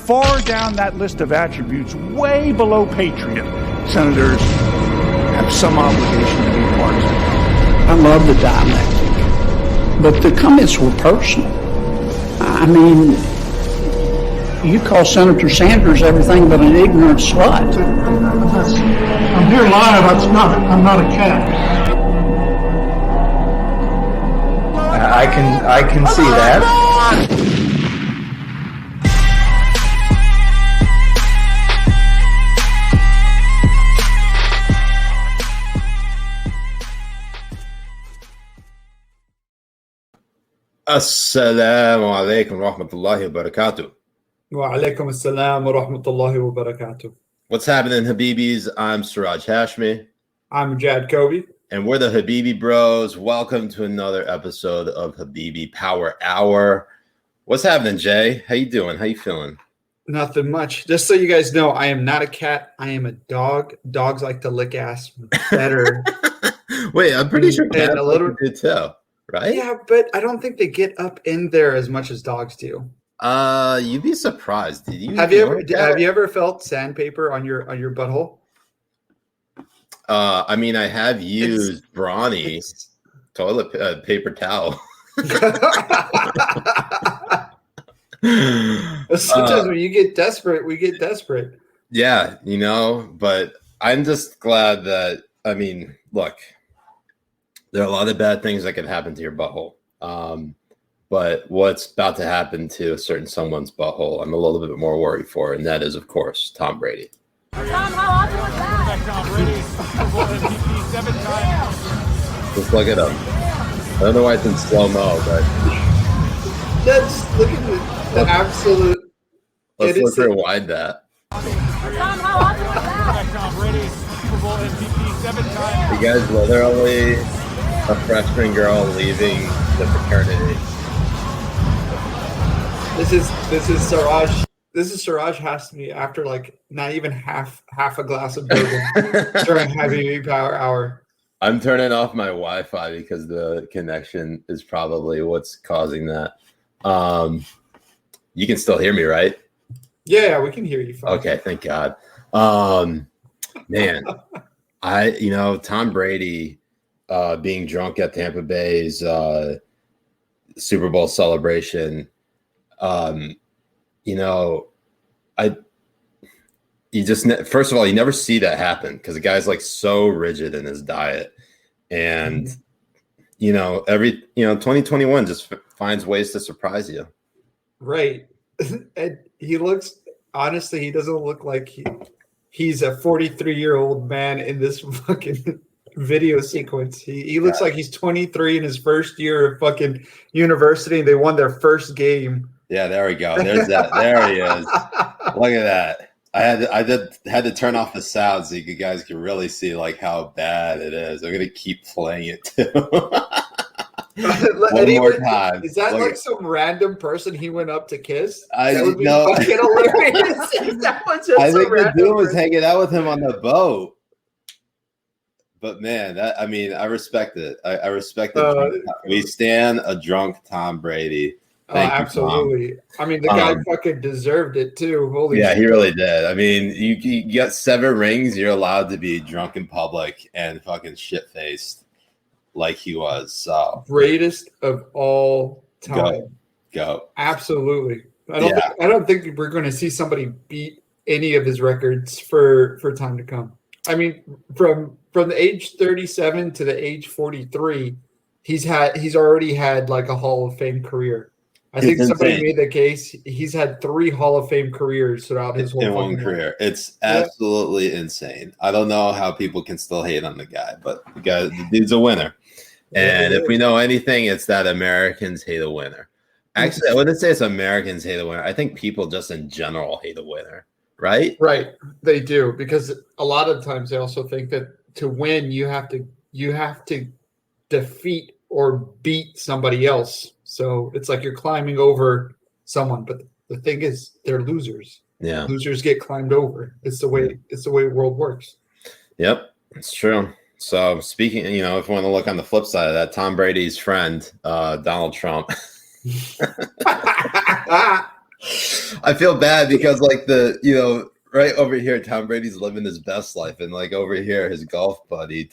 far down that list of attributes, way below patriot. Senators have some obligation to be partisan. I love the dialectic, but the comments were personal. I mean, you call Senator Sanders everything but an ignorant slut. I'm here live. I'm not a cat. I can see that. Assalamu alaikum wa rahmatullahi wa barakatuh. Wa alaikum assalam wa rahmatullahi wa barakatuh. What's happening, Habibis? I'm Siraj Hashmi. I'm Mujahed Kobbe. And we're the Habibi Bros. Welcome to another episode of Habibi Power Hour. What's happening, Jay? How you doing? How you feeling? Nothing much. Just so you guys know, I am not a cat. I am a dog. Dogs like to lick ass better. Wait, I'm pretty sure cats a little do too, right? Yeah, but I don't think they get up in there as much as dogs do. You'd be surprised. Have you ever felt sandpaper on your butthole? I mean, I have used brawny toilet paper towel. Sometimes when you get desperate, we get desperate. Yeah, but I'm just glad that, I mean, look, there are a lot of bad things that can happen to your butthole. But what's about to happen to a certain someone's butthole, I'm a little bit more worried for, and that is, of course, Tom Brady. Tom, how often was that? Tom Brady, Super Bowl MVP 7 times. Just look at him. I don't know why it's in slow-mo, but... Look at the absolute... Let's rewind that. Tom, how often was that? Tom Brady, Super Bowl MVP 7 times. You guys literally a freshman girl leaving the fraternity. This is Siraj. This is Siraj Hashmi after like not even half a glass of bourbon during Habibi Power Hour. I'm turning off my Wi-Fi because the connection is probably what's causing that. You can still hear me, right? Yeah, we can hear you fine. Okay, thank God. Man, Tom Brady being drunk at Tampa Bay's Super Bowl celebration. First of all, you never see that happen because the guy's like so rigid in his diet, and 2021 just finds ways to surprise you. Right. And he doesn't look like he's a 43-year-old man in this fucking video sequence. He looks like he's 23 in his first year of fucking university, and they won their first game. Yeah, there we go. There's that. There he is. Look at that. I had to turn off the sound so you guys can really see like how bad it is. I'm gonna keep playing it too. One more time. Is that like some random person he went up to kiss? That would be fucking hilarious. That was just I think the dude was person. hanging out with him on the boat. But man, I respect it. I respect it. We stand a drunk Tom Brady. Thank you, absolutely. Tom. I mean, the guy fucking deserved it too. Holy shit. He really did. I mean, you got 7 rings. You're allowed to be drunk in public and fucking shit-faced like he was. So greatest of all time. Go. Absolutely. I don't think we're going to see somebody beat any of his records for time to come. I mean, from the age 37 to the age 43, he's already had like a Hall of Fame career. I think somebody made the case. He's had 3 Hall of Fame careers throughout his whole one career. It's absolutely insane. I don't know how people can still hate on the guy, but the dude's a winner. And if we know anything, it's that Americans hate a winner. Actually, I wouldn't say it's Americans hate a winner. I think people just in general hate a winner, right? Right. They do, because a lot of times they also think that to win, you have to defeat or beat somebody else. So it's like you're climbing over someone, but the thing is, they're losers. Yeah, losers get climbed over. It's the way the world works. Yep, it's true. So speaking, if you want to look on the flip side of that, Tom Brady's friend, Donald Trump. I feel bad because like right over here, Tom Brady's living his best life, and like over here, his golf buddy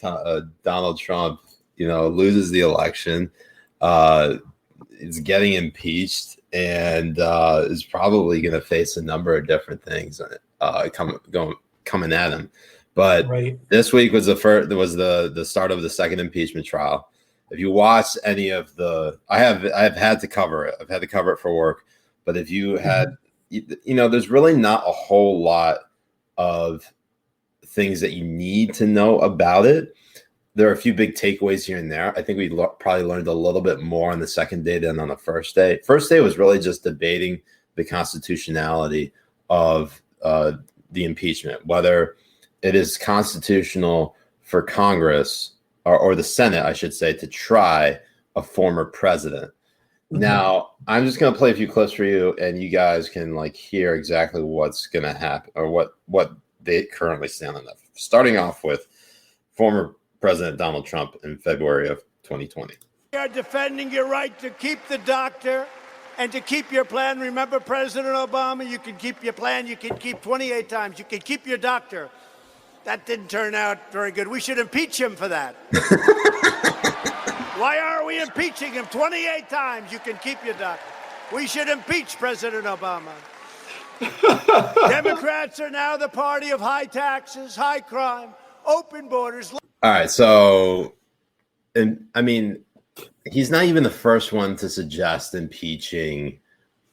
Donald Trump, loses the election, is getting impeached, and is probably going to face a number of different things coming at him. But This week was the start of the second impeachment trial. If you watch any of I've had to cover it. I've had to cover it for work. But if you had, there's really not a whole lot of things that you need to know about it. There are a few big takeaways here and there. I think we probably learned a little bit more on the second day than on the first day. First day was really just debating the constitutionality of the impeachment, whether it is constitutional for Congress or the Senate, I should say, to try a former president. Mm-hmm. Now, I'm just going to play a few clips for you, and you guys can hear exactly what's going to happen or what they currently stand on that. Starting off with former President Donald Trump in February of 2020. We are defending your right to keep the doctor and to keep your plan. Remember, President Obama, you can keep your plan. You can keep 28 times. You can keep your doctor. That didn't turn out very good. We should impeach him for that. Why are we impeaching him 28 times? You can keep your doctor. We should impeach President Obama. Democrats are now the party of high taxes, high crime, open borders. All right, so, he's not even the first one to suggest impeaching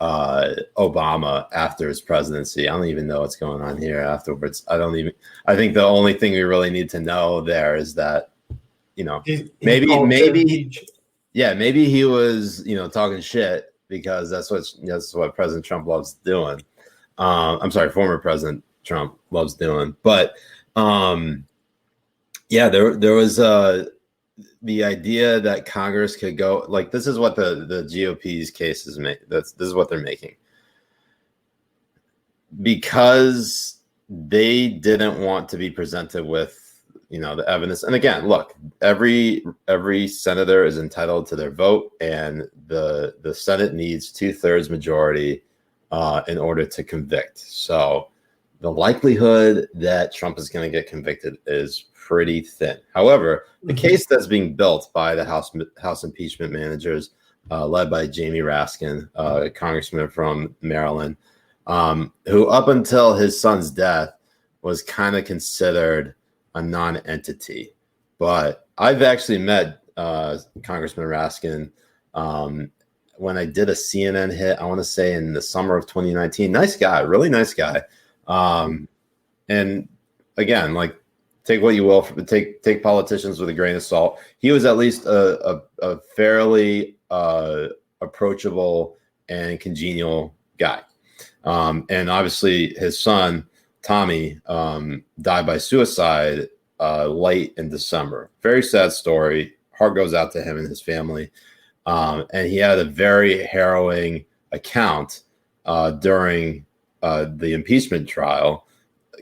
Obama after his presidency. I don't even know what's going on here afterwards. I think the only thing we really need to know there is that, maybe he was, talking shit because that's what President Trump loves doing. I'm sorry, former President Trump loves doing. But there was the idea that Congress could go this is what the GOP's case is make. This is what they're making, because they didn't want to be presented with the evidence. And again, look, every senator is entitled to their vote, and the Senate needs 2/3 majority in order to convict. So the likelihood that Trump is going to get convicted is pretty thin. However, the case that's being built by the House impeachment managers, led by Jamie Raskin, a congressman from Maryland, who up until his son's death was kind of considered a non-entity. But I've actually met Congressman Raskin when I did a CNN hit, I want to say in the summer of 2019. Nice guy, really nice guy. And again, take what you will, take politicians with a grain of salt. He was at least a fairly approachable and congenial guy. And obviously his son, Tommy, died by suicide late in December. Very sad story. Heart goes out to him and his family. And he had a very harrowing account during the impeachment trial,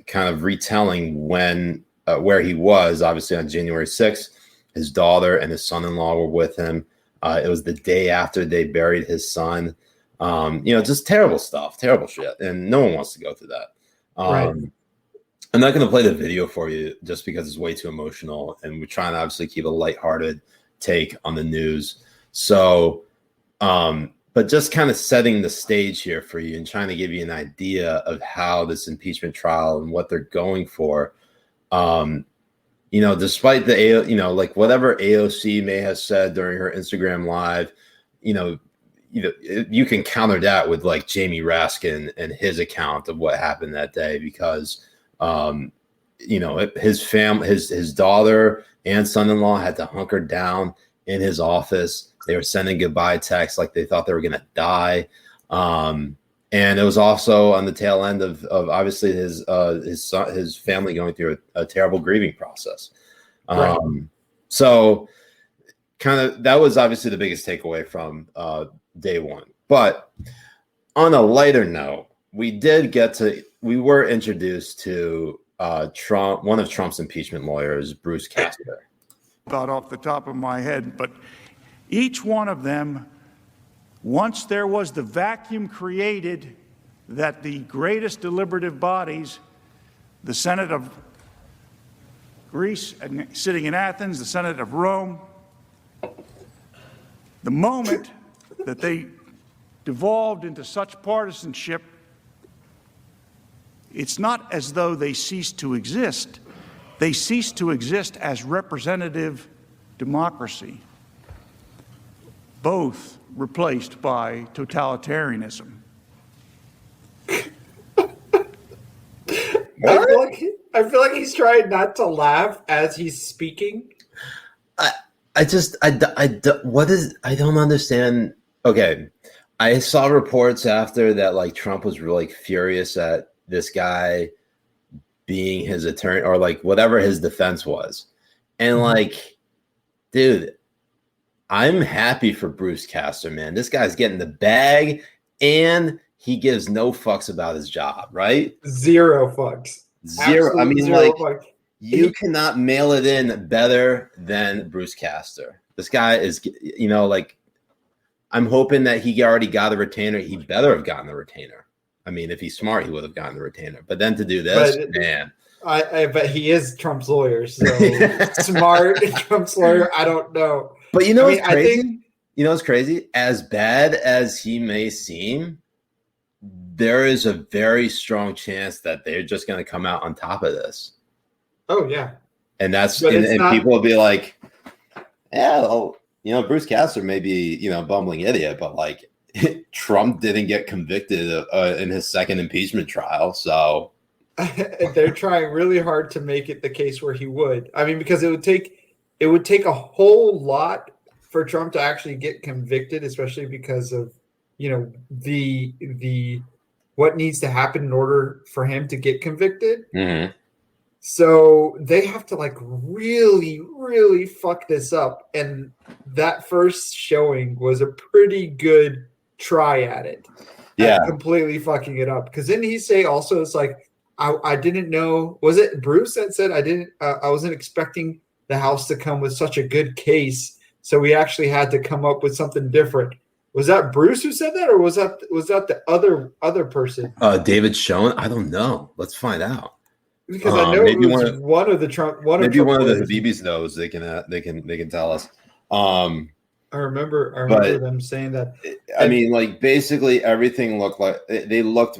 kind of retelling where he was. Obviously on January 6th, his daughter and his son-in-law were with him. It was the day after they buried his son. Just terrible stuff, terrible shit. And no one wants to go through that. Right. I'm not going to play the video for you just because it's way too emotional. And we're trying to obviously keep a lighthearted take on the news. So, but just kind of setting the stage here for you and trying to give you an idea of how this impeachment trial and what they're going for. Despite the, whatever AOC may have said during her Instagram live, you can counter that with Jamie Raskin and his account of what happened that day, because, his family, his daughter and son-in-law had to hunker down in his office. They were sending goodbye texts like they thought they were going to die. And it was also on the tail end of obviously his son, his family going through a terrible grieving process. Right. So kind of that was obviously the biggest takeaway from day one. But on a lighter note, we were introduced to Trump, one of Trump's impeachment lawyers, Bruce Casper. Thought off the top of my head, but each one of them, once there was the vacuum created that the greatest deliberative bodies, the Senate of Greece sitting in Athens, the Senate of Rome, the moment that they devolved into such partisanship, it's not as though they ceased to exist. They ceased to exist as representative democracy, both replaced by totalitarianism. I feel like he's trying not to laugh as he's speaking. I don't understand. Okay. I saw reports after that, like Trump was really furious at this guy being his attorney or like whatever his defense was. And like, dude, I'm happy for Bruce Castor, man. This guy's getting the bag and he gives no fucks about his job, right? Zero fucks. Zero. I mean, zero like, fucks. you cannot mail it in better than Bruce Castor. This guy is, you know, like, I'm hoping that he already got a retainer. He better have gotten a retainer. I mean, if he's smart, he would have gotten the retainer. But then to do this, man. I bet he is Trump's lawyer. So smart Trump's lawyer, I don't know. But you know what's crazy? You know what's crazy? As bad as he may seem, there is a very strong chance that they're just going to come out on top of this. Oh, yeah. And that's and people will be like, yeah, well, you know, Bruce Castor may be, you know, bumbling idiot, but like Trump didn't get convicted in his second impeachment trial. So they're trying really hard to make it the case where he would. I mean, because it would take a whole lot for Trump to actually get convicted, especially because of, you know, the what needs to happen in order for him to get convicted. Mm-hmm. So they have to like really, really fuck this up. And that first showing was a pretty good try at it. Yeah. At completely fucking it up. Because didn't he say also, it's like, I didn't know, was it Bruce that said I wasn't expecting the House to come with such a good case. So we actually had to come up with something different. Was that Bruce who said that, or was that the other person? David Schoen? I don't know. Let's find out. Because I know maybe it was one of the Trump. Maybe one of the Habibis knows. They can tell us. I remember them saying that. I mean, like basically everything looked like they looked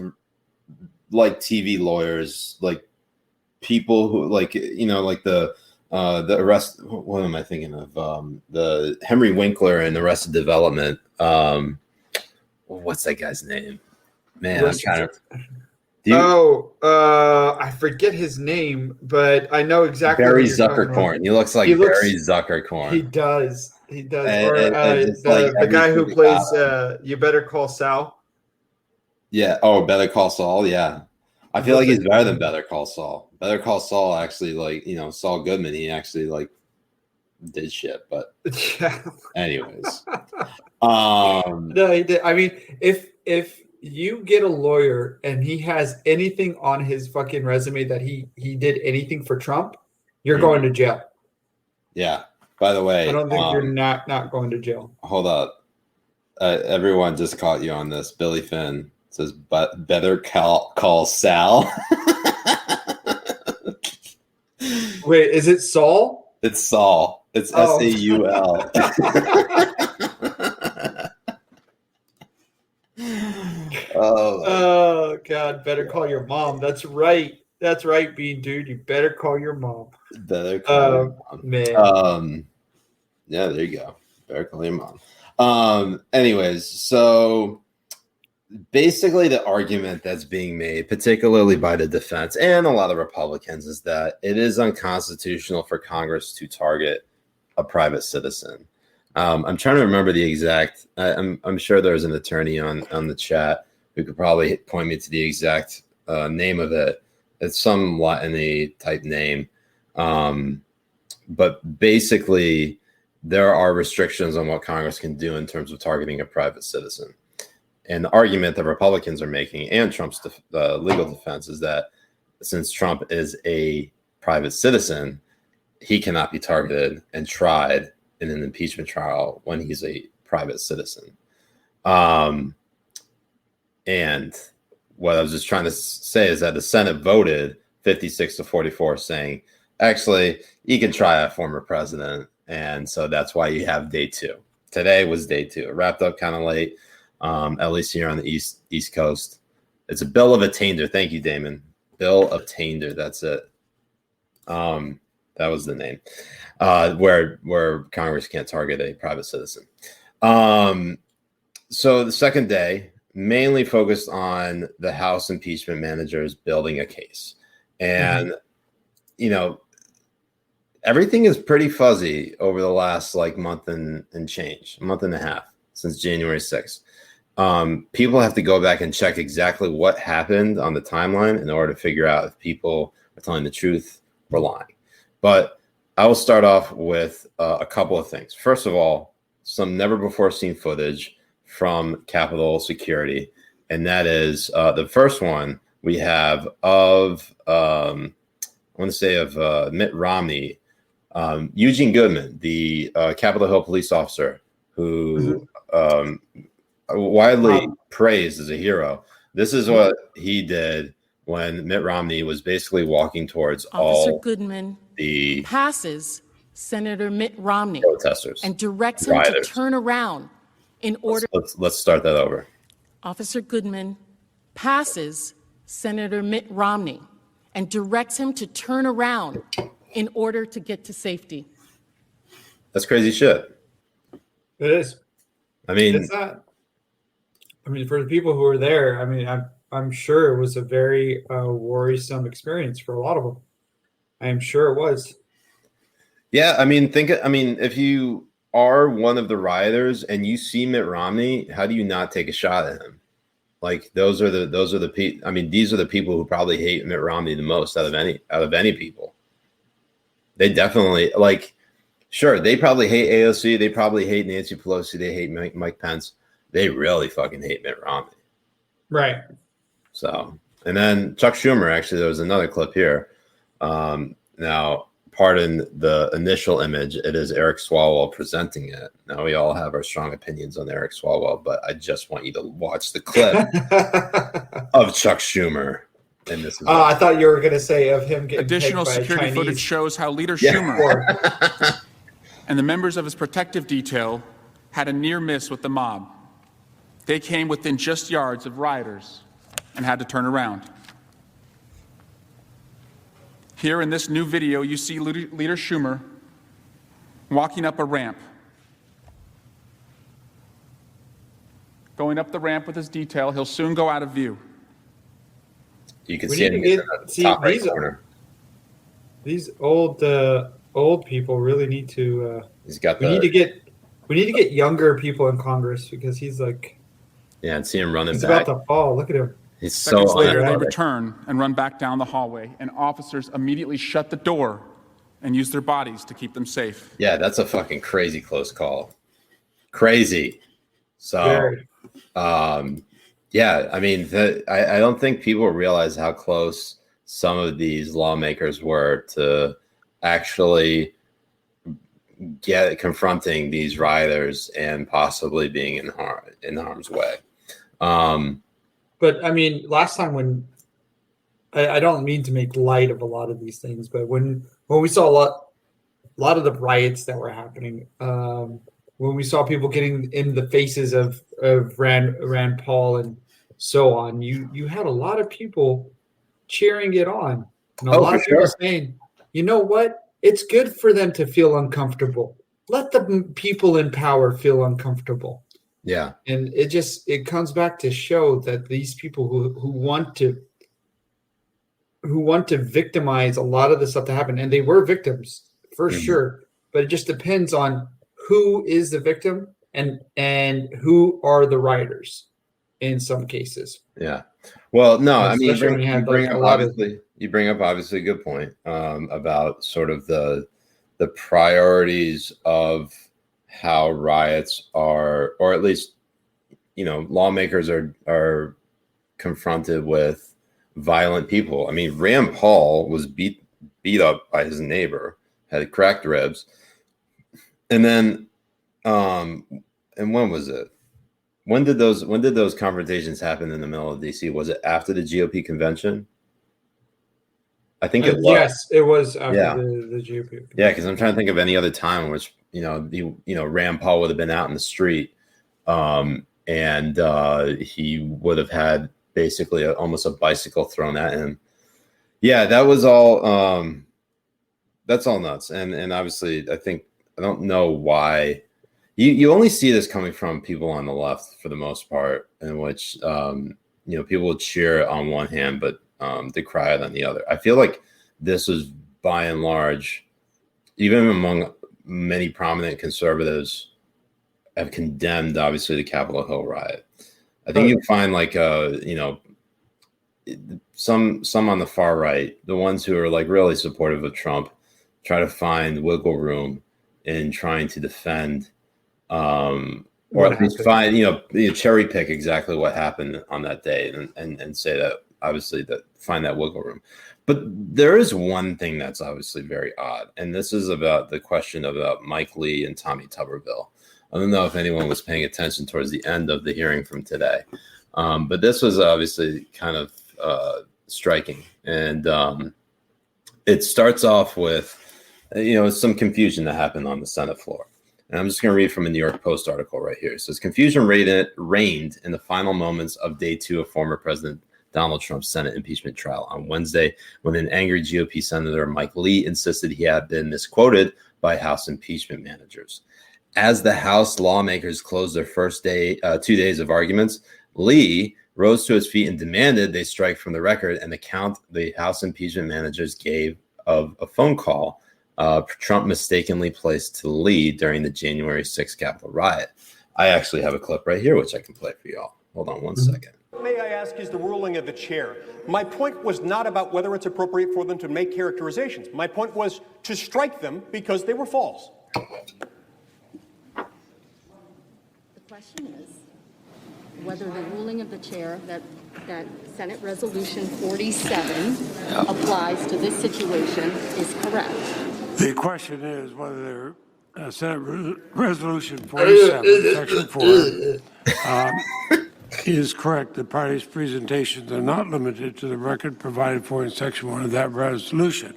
like TV lawyers, like people who, like, you know, like the arrest. What am I thinking of? The Henry Winkler in Arrested Development. What's that guy's name? Man, I'm trying to. I forget his name, but I know exactly. Barry Zuckerkorn. He looks like Barry Zuckerkorn. He does. Or the guy who plays You Better Call Saul. Yeah. Oh, Better Call Saul. Yeah. I feel like he's better than Better Call Saul. Better Call Saul actually, like, you know, Saul Goodman. He actually like did shit, but anyways. No, he did. I mean, if you get a lawyer and he has anything on his fucking resume that he did anything for Trump, you're going to jail. Yeah. By the way, I don't think you're not going to jail. Hold up. Everyone just caught you on this. Billy Finn says, but better call Sal. Wait, is it Saul? It's Saul. It's Saul. Oh God! Better call your mom. That's right. That's right, Bean Dude. You better call your mom. Better call your mom. Man. Yeah, there you go. Better call your mom. Anyways, so basically the argument that's being made, particularly by the defense and a lot of Republicans, is that it is unconstitutional for Congress to target a private citizen. I'm trying to remember the exact. I'm sure there's an attorney on the chat who could probably point me to the exact name of it. It's some Latin type name, but basically there are restrictions on what Congress can do in terms of targeting a private citizen. And the argument that Republicans are making and Trump's legal defense is that since Trump is a private citizen, he cannot be targeted and tried in an impeachment trial when he's a private citizen. And what I was just trying to say is that the Senate voted 56-44, saying, actually, you can try a former president. And so that's why you have day 2. Today was day 2. It wrapped up kind of late, at least here on the East Coast. It's a bill of attainder. Thank you, Damon. Bill of attainder. That's it. That was the name. Where Congress can't target a private citizen. So the second day mainly focused on the House impeachment managers building a case. And, you know, everything is pretty fuzzy over the last month and change, a month and a half since January 6th. People have to go back and check exactly what happened on the timeline in order to figure out if people are telling the truth or lying. But I will start off with a couple of things. First of all, some never before seen footage from Capitol Security. And that is the first one we have of, Mitt Romney, Eugene Goodman, the Capitol Hill police officer who widely praised as a hero. This is what he did when Mitt Romney was basically walking towards Officer Goodman passes Senator Mitt Romney protesters and directs him to turn around in order. Let's start that over. Officer Goodman passes Senator Mitt Romney and directs him to turn around in order to get to safety. That's crazy shit. It is. I mean, it's not. I mean, for the people who were there, I mean, I'm sure it was a very worrisome experience for a lot of them. I am sure it was. Yeah, I mean, if you are one of the rioters and you see Mitt Romney, how do you not take a shot at him? Like those are the people. I mean, these are the people who probably hate Mitt Romney the most out of any people. They definitely sure, they probably hate AOC, they probably hate Nancy Pelosi, they hate Mike Pence. They really fucking hate Mitt Romney. Right. So, and then Chuck Schumer, actually, there was another clip here. Now, pardon the initial image, it is Eric Swalwell presenting it. Now, we all have our strong opinions on Eric Swalwell, but I just want you to watch the clip of Chuck Schumer. And this is I thought you were going to say of him getting additional security footage shows how Leader Schumer and the members of his protective detail had a near miss with the mob. They came within just yards of rioters and had to turn around. Here in this new video, you see Leader Schumer walking up a ramp. Going up the ramp with his detail, he'll soon go out of view. You can see him in the top right corner. These old people really need to. We need to get younger people in Congress because he's like. Yeah, and see him running he's back. About to fall. Look at him. He's Seconds so later, they return and run back down the hallway, and officers immediately shut the door and use their bodies to keep them safe. Yeah, that's a fucking crazy close call. Crazy. So, yeah, I mean, I don't think people realize how close some of these lawmakers were to actually confronting these rioters and possibly being in harm's way. But I mean, last time when I don't mean to make light of a lot of these things, but when we saw a lot of the riots that were happening, when we saw people getting in the faces of Rand Paul and so on, you had a lot of people cheering it on, and a lot of people saying, you know what, it's good for them to feel uncomfortable. Let the people in power feel uncomfortable. Yeah. And it comes back to show that these people who want to victimize a lot of the stuff that happened, and they were victims for sure, but it just depends on who is the victim and who are the rioters in some cases. Yeah. Well, no, I mean, you bring up obviously a good point about sort of the priorities of how riots are, or at least, lawmakers are confronted with violent people. I mean, Rand Paul was beat up by his neighbor, had cracked ribs. And then, and when was it? when did those confrontations happen in the middle of DC? Was it after the GOP convention? I think it was. Yes, it was after Yeah. the GOP. Yeah, because I'm trying to think of any other time in which Rand Paul would have been out in the street, and he would have had basically almost a bicycle thrown at him. Yeah, that was all. That's all nuts, and obviously, I don't know why. You only see this coming from people on the left for the most part, in which people would cheer on one hand, but decry it on the other. I feel like this was by and large, even among many prominent conservatives, have condemned obviously the Capitol Hill riot. I think you'll find some on the far right, the ones who are like really supportive of Trump, try to find wiggle room in trying to defend or at least find, cherry pick exactly what happened on that day and say that obviously that find that wiggle room. But there is one thing that's obviously very odd, and this is about the question about Mike Lee and Tommy Tuberville. I don't know if anyone was paying attention towards the end of the hearing from today, but this was obviously kind of striking. And it starts off with, some confusion that happened on the Senate floor. And I'm just going to read from a New York Post article right here. It says, confusion reigned in the final moments of day 2 of former President Donald Trump's Senate impeachment trial on Wednesday, when an angry GOP Senator Mike Lee insisted he had been misquoted by House impeachment managers. As the House lawmakers closed their first 2 days of arguments, Lee rose to his feet and demanded they strike from the record and account the House impeachment managers gave of a phone call Trump mistakenly placed to Lee during the January 6th Capitol riot. I actually have a clip right here, which I can play for y'all. Hold on one second. May I ask is the ruling of the chair. My point was not about whether it's appropriate for them to make characterizations. My point was to strike them because they were false. The question is whether the ruling of the chair that Senate Resolution 47 applies to this situation is correct. The question is whether Senate Resolution 47, Section 4, is correct. The party's presentations are not limited to the record provided for in Section 1 of that resolution.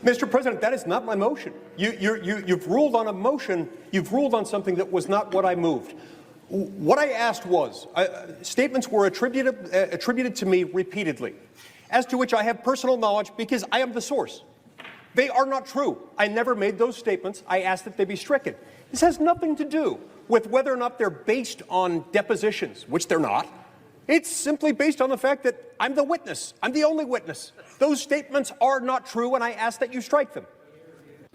Mr. President, that is not my motion. You've ruled on a motion. You've ruled on something that was not what I moved. What I asked was, statements were attributed to me repeatedly, as to which I have personal knowledge because I am the source. They are not true. I never made those statements. I asked that they be stricken. This has nothing to do with whether or not they're based on depositions, which they're not. It's simply based on the fact that I'm the witness. I'm the only witness. Those statements are not true, and I ask that you strike them.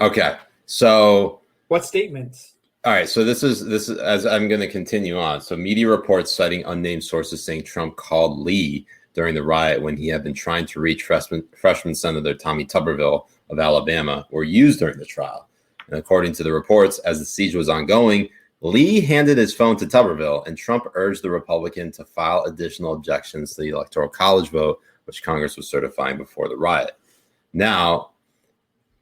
Okay, so what statements? All right, so this is as I'm going to continue on. So media reports citing unnamed sources saying Trump called Lee during the riot when he had been trying to reach freshman Senator Tommy Tuberville of Alabama were used during the trial. And according to the reports, as the siege was ongoing, Lee handed his phone to Tuberville, and Trump urged the Republican to file additional objections to the Electoral College vote, which Congress was certifying before the riot. Now,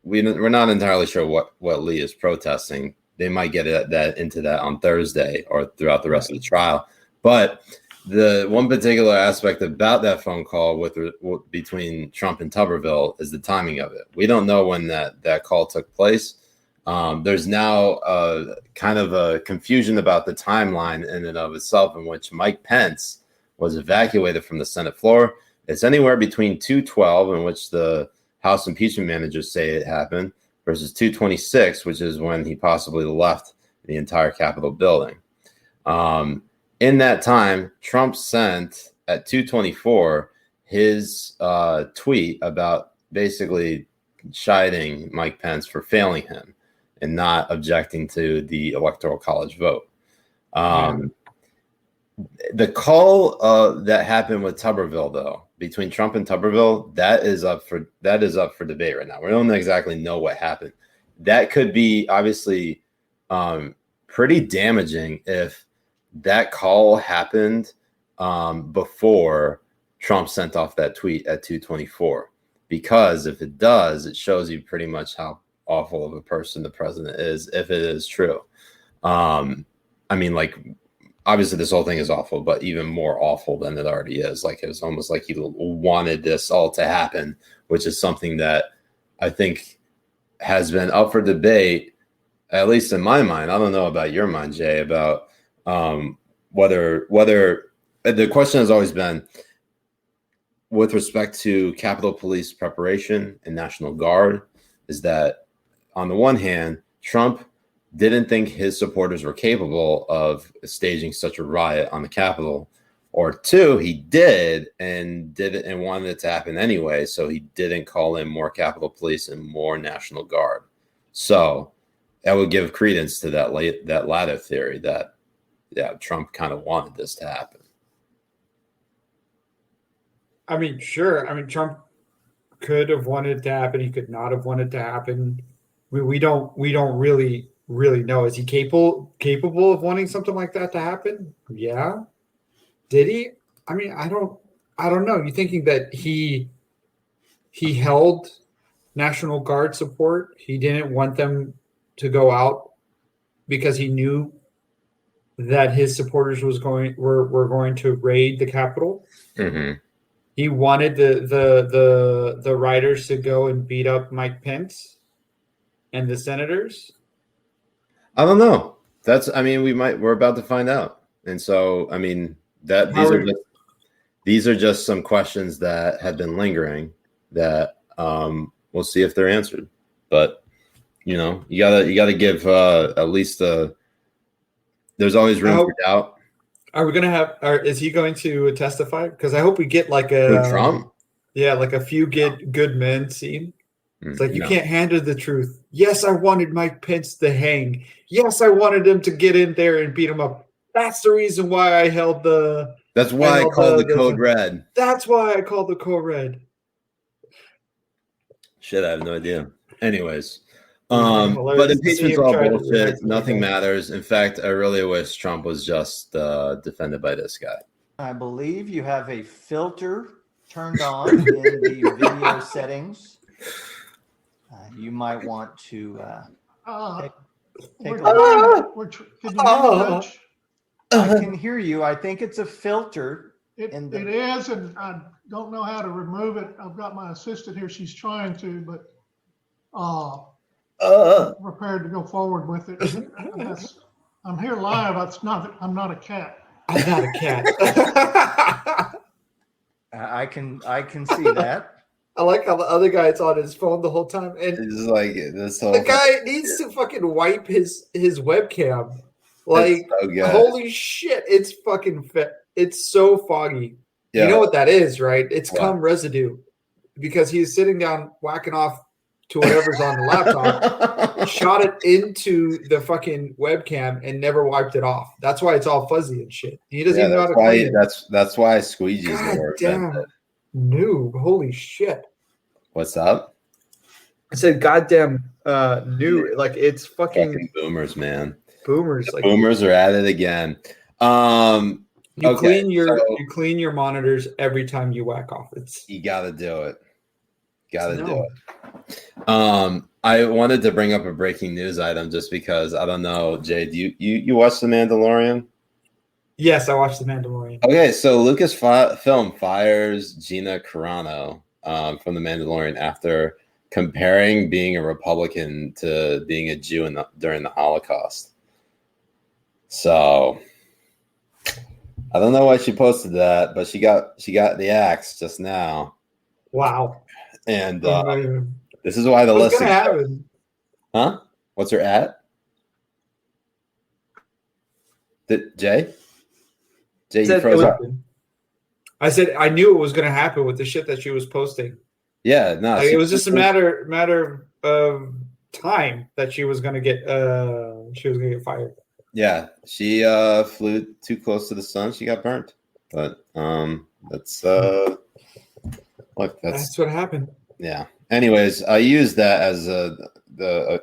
we're not entirely sure what Lee is protesting. They might get into that on Thursday or throughout the rest of the trial. But the one particular aspect about that phone call between Trump and Tuberville is the timing of it. We don't know when that call took place. There's now kind of a confusion about the timeline in and of itself, in which Mike Pence was evacuated from the Senate floor. It's anywhere between 2:12, in which the House impeachment managers say it happened, versus 2:26, which is when he possibly left the entire Capitol building. In that time, Trump sent at 2:24 his tweet about basically chiding Mike Pence for failing him and not objecting to the Electoral College vote. The call that happened with Tuberville, though, between Trump and Tuberville, that is up for debate right now. We don't exactly know what happened. That could be obviously pretty damaging if that call happened before Trump sent off that tweet at 2:24. Because if it does, it shows you pretty much how awful of a person the president is, if it is true. I mean, like, obviously this whole thing is awful, but even more awful than it already is. Like it was almost like he wanted this all to happen, which is something that I think has been up for debate, at least in my mind. I don't know about your mind, Jay, about whether the question has always been with respect to Capitol Police preparation and National Guard is that on the one hand, Trump didn't think his supporters were capable of staging such a riot on the Capitol, or two, he did and wanted it to happen anyway, so he didn't call in more Capitol Police and more National Guard. So that would give credence to that latter theory that Trump kind of wanted this to happen. I mean, sure. I mean, Trump could have wanted it to happen. He could not have wanted it to happen. We don't really know. Is he capable of wanting something like that to happen? Yeah. Did he? I mean, I don't know. You thinking that he held National Guard support? He didn't want them to go out because he knew that his supporters were going to raid the Capitol. Mm-hmm. He wanted the rioters to go and beat up Mike Pence and the senators. I don't know. We're about to find out. And so, I mean, these are just some questions that have been lingering that we'll see if they're answered. But you gotta give at least there's always room for doubt. Are we gonna have? Is he going to testify? Because I hope we get like a Trump. Yeah, like a few good men scene. It's like you can't handle the truth. Yes, I wanted Mike Pence to hang. Yes, I wanted him to get in there and beat him up. That's the reason why I held the. That's why I called the code red. That's why I called the code red. Shit, I have no idea. Anyways, but impeachment's all bullshit. Nothing matters. In fact, I really wish Trump was just defended by this guy. I believe you have a filter turned on in the video settings. You might want to take a look. Can you hear me? I can hear you. I think it's a filter. It is, and I don't know how to remove it. I've got my assistant here. She's trying to, but prepared to go forward with it. I'm here live. I'm not a cat. I'm not a cat. I can see that. I like how the other guy's on his phone the whole time, and it's like this the guy needs to fucking wipe his webcam. Like, so holy shit, it's fucking it's so foggy. Yeah. You know what that is, right? It's cum residue, because he's sitting down whacking off to whatever's on the laptop, shot it into the fucking webcam, and never wiped it off. That's why it's all fuzzy and shit. He doesn't even know how to clean it. That's why squeegees are damn noob. Holy shit. What's up? I said goddamn noob. Like, it's fucking boomers, man. Boomers. Like, boomers are at it again. You clean your monitors every time you whack off. You gotta do it. Do it. I wanted to bring up a breaking news item just because I don't know, Jay. Do you watch The Mandalorian? Yes, I watched The Mandalorian. Okay, so Lucasfilm fires Gina Carano from The Mandalorian after comparing being a Republican to being a Jew during the Holocaust. So I don't know why she posted that, but she got the axe just now. Wow. And this is why the What's listing. gonna happen? Huh? What's her at? Jay, you froze up. I said I knew it was gonna happen with the shit that she was posting. Yeah, no, it was just a matter of time that she was gonna get fired. Yeah, she flew too close to the sun. She got burnt. But that's what happened. Yeah. Anyways, I use that as a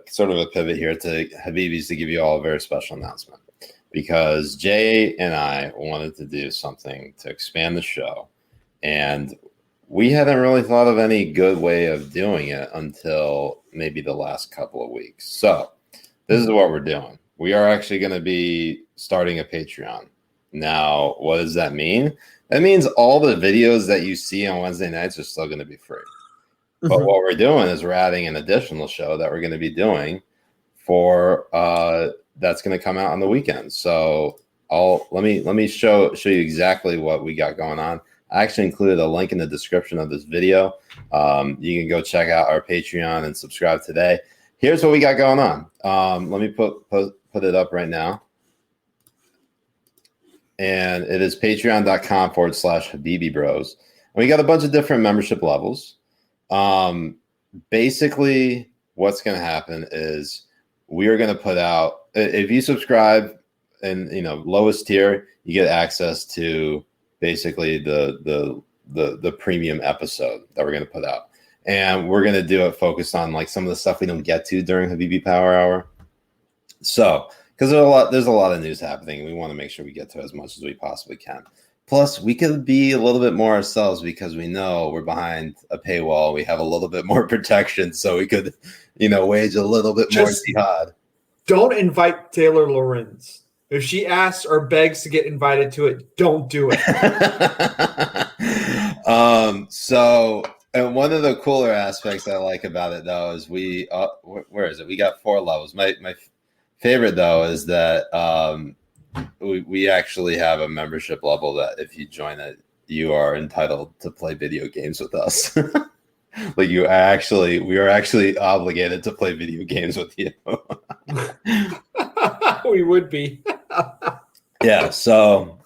sort of a pivot here to Habibi's to give you all a very special announcement, because Jay and I wanted to do something to expand the show, and we hadn't really thought of any good way of doing it until maybe the last couple of weeks. So this is what we're doing. We are actually going to be starting a Patreon. Now, what does that mean? That means all the videos that you see on Wednesday nights are still going to be free. But what we're doing is we're adding an additional show that we're going to be doing for that's going to come out on the weekend. So let me show you exactly what we got going on. I actually included a link in the description of this video. You can go check out our Patreon and subscribe today. Here's what we got going on. Let me put it up right now. And it is patreon.com/Habibi Bros. And we got a bunch of different membership levels. Basically, what's going to happen is we are going to put out, if you subscribe and, lowest tier, you get access to basically the premium episode that we're going to put out. And we're going to do it focused on like some of the stuff we don't get to during Habibi Power Hour. So, because there's a lot of news happening. We want to make sure we get to as much as we possibly can. Plus, we could be a little bit more ourselves because we know we're behind a paywall. We have a little bit more protection, so we could, wage a little bit more jihad. Don't invite Taylor Lorenz. If she asks or begs to get invited to it, don't do it. And one of the cooler aspects I like about it, though, is where is it? We got 4 levels. My favorite, though, is that we actually have a membership level that if you join it, you are entitled to play video games with us. Like we are actually obligated to play video games with you. We would be. Yeah. So,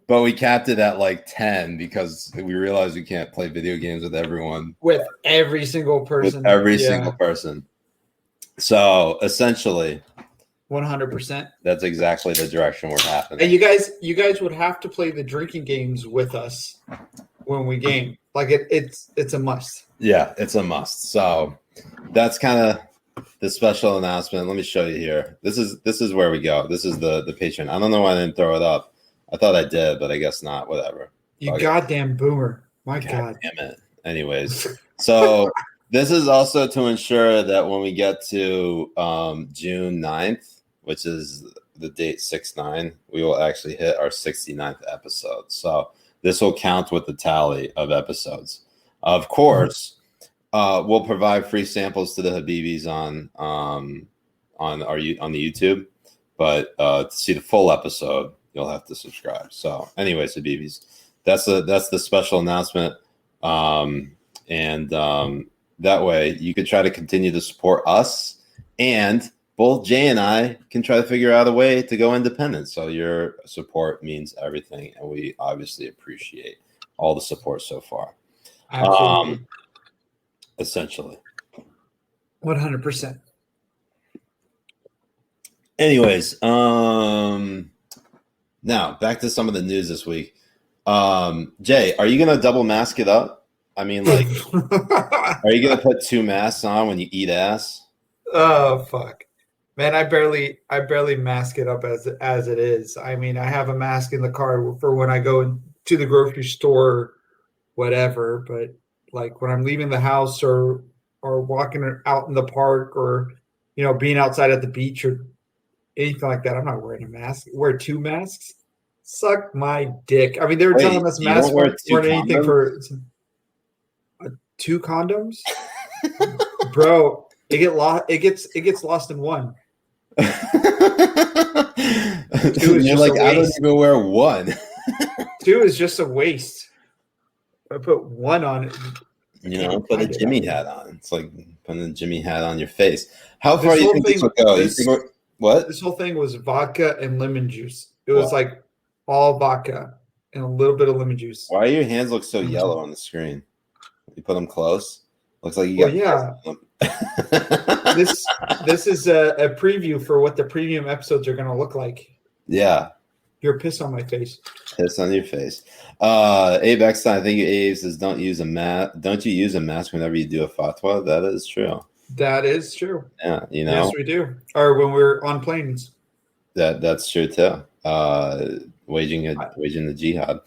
but we capped it at like 10 because we realized we can't play video games with everyone. With every single person. With every single person. So essentially, 100%. That's exactly the direction we're happening. And you guys would have to play the drinking games with us when we game. Like it's a must. Yeah, it's a must. So that's kind of the special announcement. Let me show you here. This is where we go. This is the Patreon. I don't know why I didn't throw it up. I thought I did, but I guess not. Whatever. You goddamn boomer. My God. Damn it. Anyways, so this is also to ensure that when we get to June 9th, which is the date 6/9, we will actually hit our 69th episode. So this will count with the tally of episodes. Of course, we'll provide free samples to the Habibis on the YouTube, but to see the full episode, you'll have to subscribe. So, anyways, Habibis, that's the special announcement, and that way you could try to continue to support us, and both Jay and I can try to figure out a way to go independent. So your support means everything, and we obviously appreciate all the support so far. Absolutely. Essentially. 100%. Anyways, now back to some of the news this week. Jay, are you going to double mask it up? I mean, like, are you going to put 2 masks on when you eat ass? Oh, fuck. Man, I barely mask it up as it is. I mean, I have a mask in the car for when I go to the grocery store, whatever. But like when I'm leaving the house or walking out in the park or being outside at the beach or anything like that, I'm not wearing a mask. Wear 2 masks. Suck my dick. I mean, they were telling us masks weren't anything for 2 condoms, bro. It gets lost in one. 2 You're like, I don't even wear 1. 2 is just a waste. I put 1 on it. Put a Jimmy hat on. It's like putting a Jimmy hat on your face. How far do you think this will go? What? This whole thing was vodka and lemon juice. It was like all vodka and a little bit of lemon juice. Why do your hands look so yellow on the screen? You put them close? Looks like you got. Yeah. This is a preview for what the premium episodes are going to look like. Yeah. You're piss on my face. Piss on your face. Abe Eckstein, thank you, Abe, says don't you use a mask whenever you do a fatwa? That is true. That is true. Yeah, Yes, we do. Or when we're on planes. That's true too. Waging the jihad.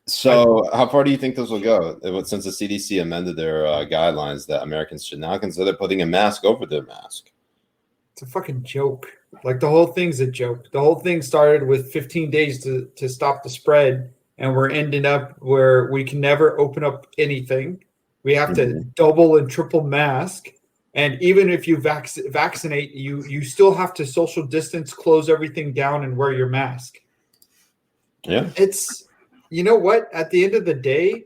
So how far do you think this will go? Since the CDC amended their guidelines that Americans should now consider putting a mask over their mask. It's a fucking joke. Like the whole thing's a joke. The whole thing started with 15 days to stop the spread, and we're ending up where we can never open up anything. We have to double and triple mask. And even if you vaccinate, you still have to social distance, close everything down, and wear your mask. Yeah. It's, you know what? At the end of the day,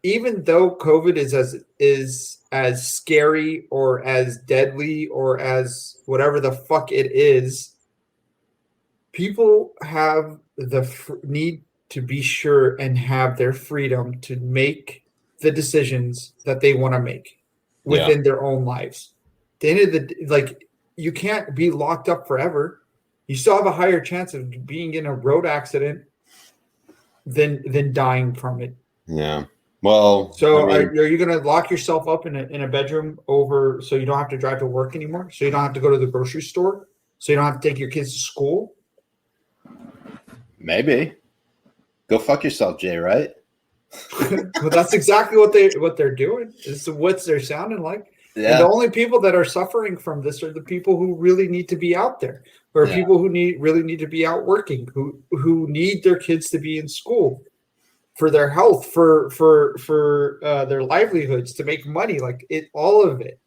even though COVID is as scary or as deadly or as whatever the fuck it is, people have the need to be sure and have their freedom to make the decisions that they want to make within their own lives. At the end of the like, you can't be locked up forever. You still have a higher chance of being in a road accident than dying from it. Yeah. Well, so I mean, are you going to lock yourself up in a bedroom over so you don't have to drive to work anymore? So you don't have to go to the grocery store? So you don't have to take your kids to school? Maybe. Go fuck yourself, Jay, right? Well, that's exactly what they're doing. Is what they're sounding like. Yeah. And the only people that are suffering from this are the people who really need to be out there, or people who really need to be out working, who need their kids to be in school for their health, for their livelihoods, to make money, like it, all of it.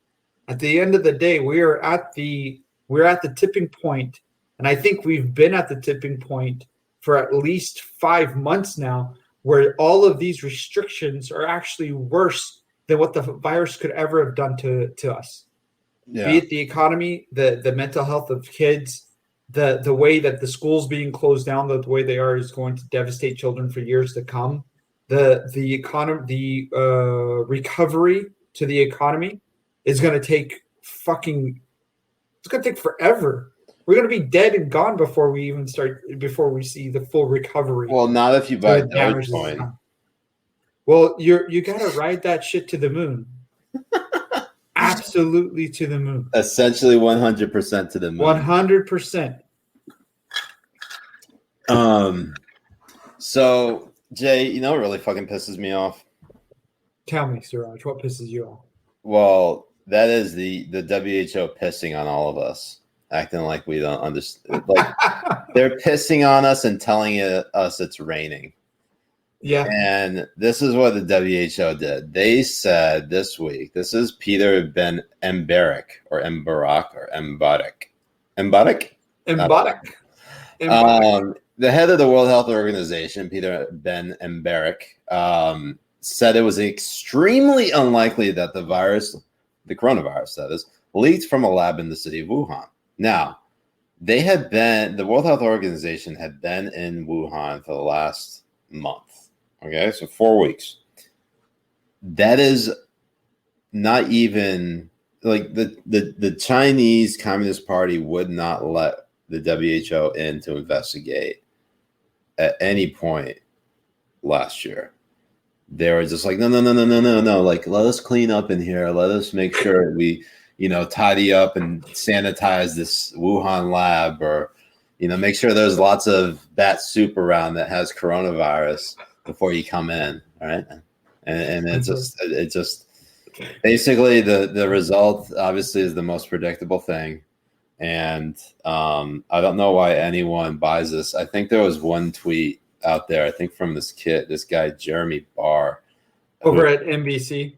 At the end of the day, we're at the tipping point, and I think we've been at the tipping point for at least 5 months now, where all of these restrictions are actually worse than what the virus could ever have done to us. Yeah. Be it the economy, the mental health of kids, the way that the schools being closed down, the way they are, is going to devastate children for years to come. The economy, the recovery to the economy is going to take it's going to take forever. We're going to be dead and gone before we see the full recovery. Well, not if you buy Dogecoin. Well, you got to ride that shit to the moon. Absolutely to the moon. Essentially 100% to the moon. 100%. So, Jay, you know what really fucking pisses me off? Tell me, Siraj, what pisses you off? Well, that is the WHO pissing on all of us, acting like we don't understand. Like they're pissing on us and telling us it's raining. Yeah. And this is what the WHO did. They said this week, this is Peter Ben Embarek or Embarek or Embarek. Embarek? Embarek. The head of the World Health Organization, Peter Ben Embarek, said it was extremely unlikely that the coronavirus, that is, leaked from a lab in the city of Wuhan. Now, the World Health Organization had been in Wuhan for the last month. Okay, so 4 weeks. That is not even like the Chinese Communist Party would not let the WHO in to investigate at any point last year. They were just like, no. Like, let us clean up in here. Let us make sure we, tidy up and sanitize this Wuhan lab, or, make sure there's lots of bat soup around that has coronavirus before you come in. All right. And it just basically the result obviously is the most predictable thing. And I don't know why anyone buys this. I think there was one tweet out there, I think from this guy, Jeremy Barr. Over at NBC.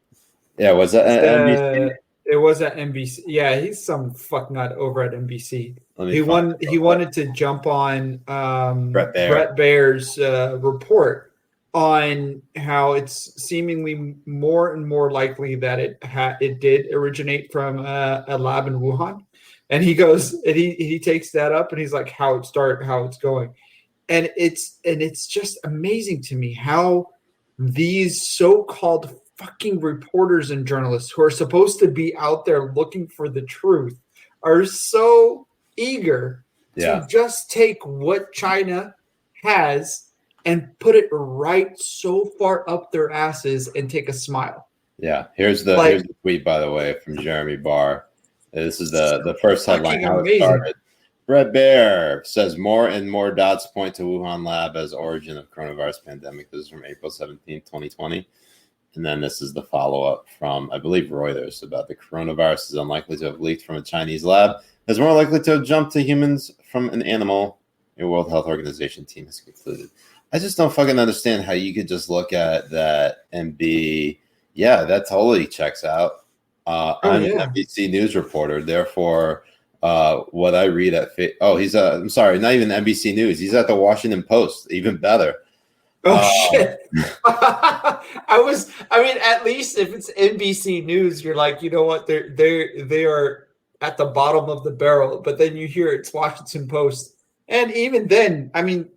Yeah, was that NBC? It was at NBC. Yeah, he's some fucknut over at NBC. He wanted to jump on Brett Baer's report on how it's seemingly more and more likely that it did originate from a lab in Wuhan. And he goes and he takes that up and he's like, how it's going. And it's just amazing to me how these so-called fucking reporters and journalists who are supposed to be out there looking for the truth are so eager to just take what China has and put it right so far up their asses and take a smile. Yeah. Here's the tweet, by the way, from Jeremy Barr. This is the first headline. How it started. Brett Baer says more and more dots point to Wuhan lab as origin of coronavirus pandemic. This is from April 17, 2020. And then this is the follow-up from, I believe, Reuters about the coronavirus is unlikely to have leaked from a Chinese lab. It's more likely to have jumped to humans from an animal, a World Health Organization team has concluded. I just don't fucking understand how you could just look at that and be, yeah, that totally checks out. I'm an NBC News reporter, therefore, what I read at I'm sorry, not even NBC News. He's at the Washington Post, even better. Shit. At least if it's NBC News, you're like, you know what, they are at the bottom of the barrel. But then you hear it's Washington Post, and even then, I mean,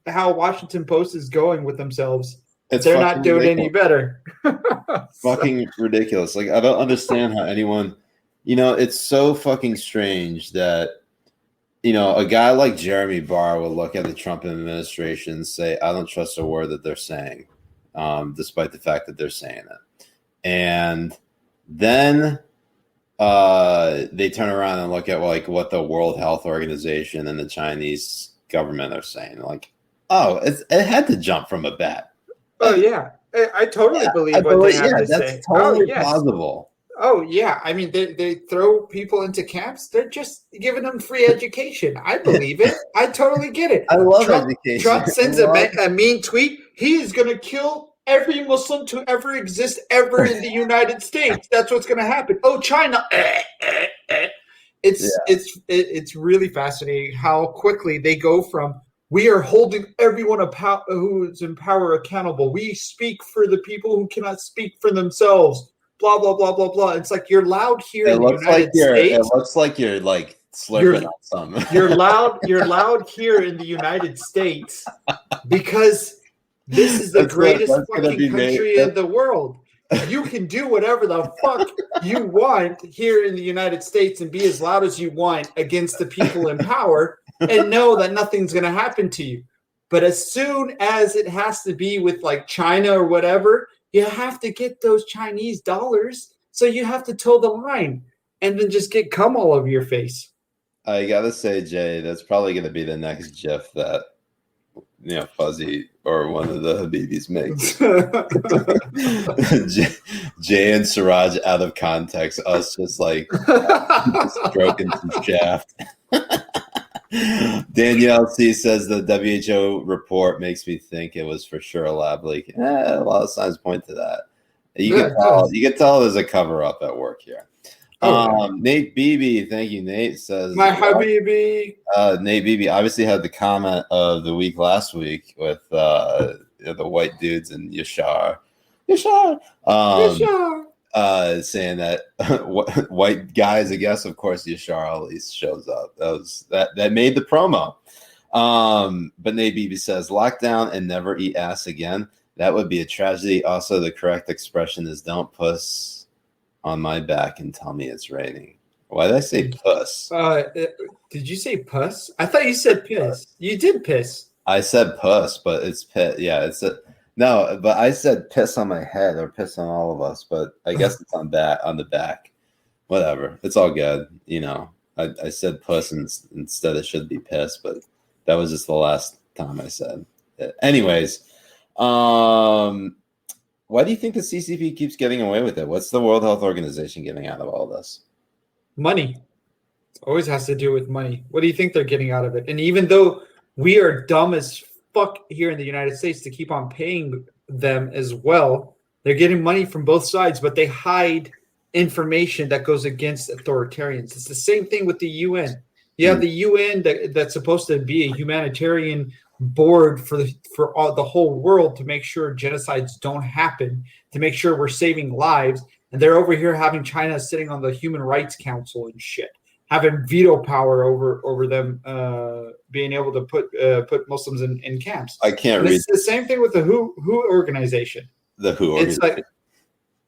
how Washington Post is going with themselves, they're not doing any better. Fucking ridiculous. Like, I don't understand how anyone, it's so fucking strange that, a guy like Jeremy Barr will look at the Trump administration and say, I don't trust a word that they're saying, despite the fact that they're saying it. And then they turn around and look at what the World Health Organization and the Chinese government are saying. Like, it had to jump from a bat. Oh, yeah. I totally believe what they have to say. That's totally plausible. Oh, yeah. I mean, they throw people into camps. They're just giving them free education. I believe it. I totally get it. I love education. Trump sends a mean tweet. He is going to kill every Muslim to ever exist ever in the United States. That's what's going to happen. Oh, China. It's really fascinating how quickly they go from, we are holding everyone who's in power accountable. We speak for the people who cannot speak for themselves. Blah, blah, blah, blah, blah. It's like you're loud here in the United States. It looks like you're like slurping on something. You're loud here in the United States because this is the greatest fucking country in the world. You can do whatever the fuck you want here in the United States and be as loud as you want against the people in power and know that nothing's going to happen to you. But as soon as it has to be with like China or whatever, you have to get those Chinese dollars. So you have to toe the line and then just get cum all over your face. I got to say, Jay, that's probably going to be the next GIF that, Fuzzy or one of the Habibis makes. Jay and Siraj out of context, us just like stroking some shaft. Danielle C says the WHO report makes me think it was for sure a lab leak. A lot of signs point to that. You can tell there's a cover up at work here. Nate Beebe, thank you. Nate says my Habibi. Nate Beebe obviously had the comment of the week last week with the white dudes and Yashar. Saying that white guys, I guess, of course, Yashar Ali shows up. That made the promo. But Nate Beebe says, lockdown and never eat ass again. That would be a tragedy. Also, the correct expression is don't puss on my back and tell me it's raining. Why did I say puss? Did you say puss? I thought you said piss. You did piss. I said puss, but it's piss. Yeah, no, but I said piss on my head or piss on all of us, but I guess it's on the back. Whatever. It's all good. I said puss instead it should be piss, but that was just the last time I said it. Anyways, why do you think the CCP keeps getting away with it? What's the World Health Organization getting out of all this? Money. It always has to do with money. What do you think they're getting out of it? And even though we are dumb as fuck here in the United States to keep on paying them as well, they're getting money from both sides, but they hide information that goes against authoritarians. It's the same thing with the UN. You have the UN that's supposed to be a humanitarian board for the whole world to make sure genocides don't happen, to make sure we're saving lives, and they're over here having China sitting on the Human Rights Council and shit, having veto power over them being able to put Muslims in camps. I can't read. It's the same thing with the WHO organization. The WHO organization. It's like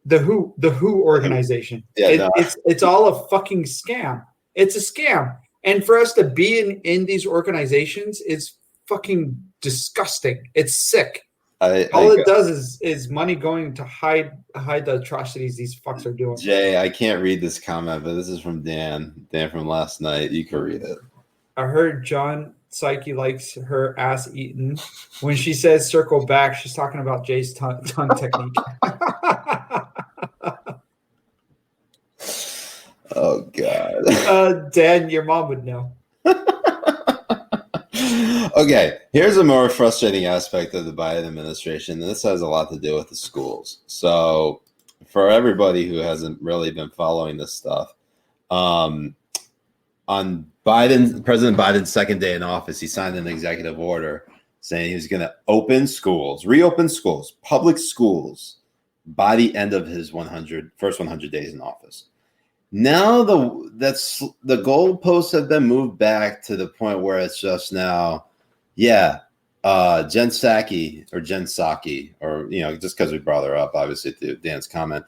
the WHO organization. Yeah, it's all a fucking scam. It's a scam. And for us to be in these organizations is fucking disgusting. It's sick. All it does is money going to hide the atrocities these fucks are doing. Jay, I can't read this comment, but this is from Dan. Dan from last night. You can read it. I heard John Psyche likes her ass eaten. When she says circle back, she's talking about Jay's tongue technique. Oh God. Dan, your mom would know. Okay, here's a more frustrating aspect of the Biden administration, and this has a lot to do with the schools. So, for everybody who hasn't really been following this stuff, on President Biden's second day in office, he signed an executive order saying he was going to reopen schools, public schools, by the end of his first 100 days in office. Now the goalposts have been moved back to the point where it's just now, Jen Psaki, or just because we brought her up, obviously through Dan's comment,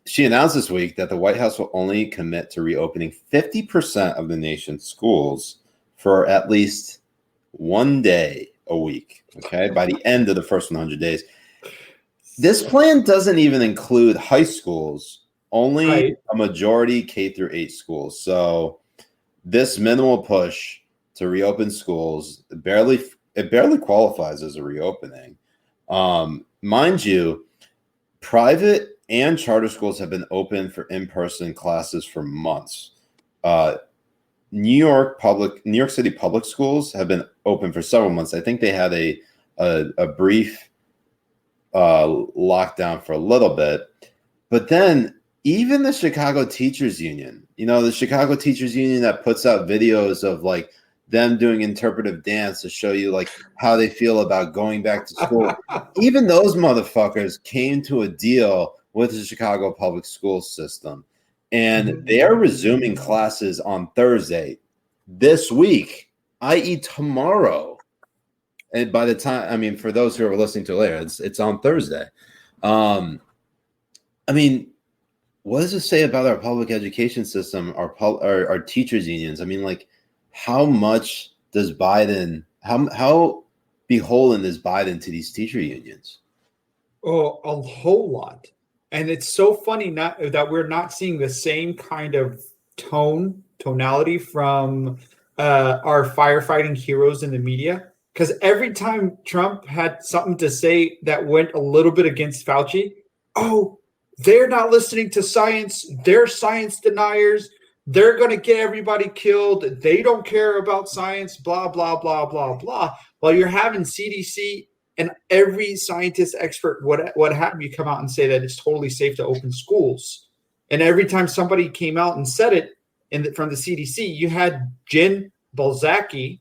she announced this week that the White House will only commit to reopening 50% of the nation's schools for at least 1 day a week. Okay, by the end of the first 100 days. This plan doesn't even include high schools. Only a majority K-8 schools. So this minimal push to reopen schools barely qualifies as a reopening. Mind you, private and charter schools have been open for in-person classes for months. New York City public schools have been open for several months. I think they had a brief lockdown for a little bit, but then even the Chicago Teachers Union, the Chicago Teachers Union that puts out videos of like them doing interpretive dance to show you like how they feel about going back to school. Even those motherfuckers came to a deal with the Chicago public school system, and they are resuming classes on Thursday this week, i.e. tomorrow. And by the time, for those who are listening to it later, it's on Thursday. What does it say about our public education system, our teachers unions? How much does Biden, how beholden is Biden to these teacher unions? Oh, a whole lot. And it's so funny that we're not seeing the same kind of tonality from our firefighting heroes in the media. Because every time Trump had something to say that went a little bit against Fauci, they're not listening to science. They're science deniers. They're going to get everybody killed. They don't care about science, blah, blah, blah, blah, blah. While you're having CDC and every scientist, expert, what have you, come out and say that it's totally safe to open schools. And every time somebody came out and said it from the CDC, you had Jen Balzaki,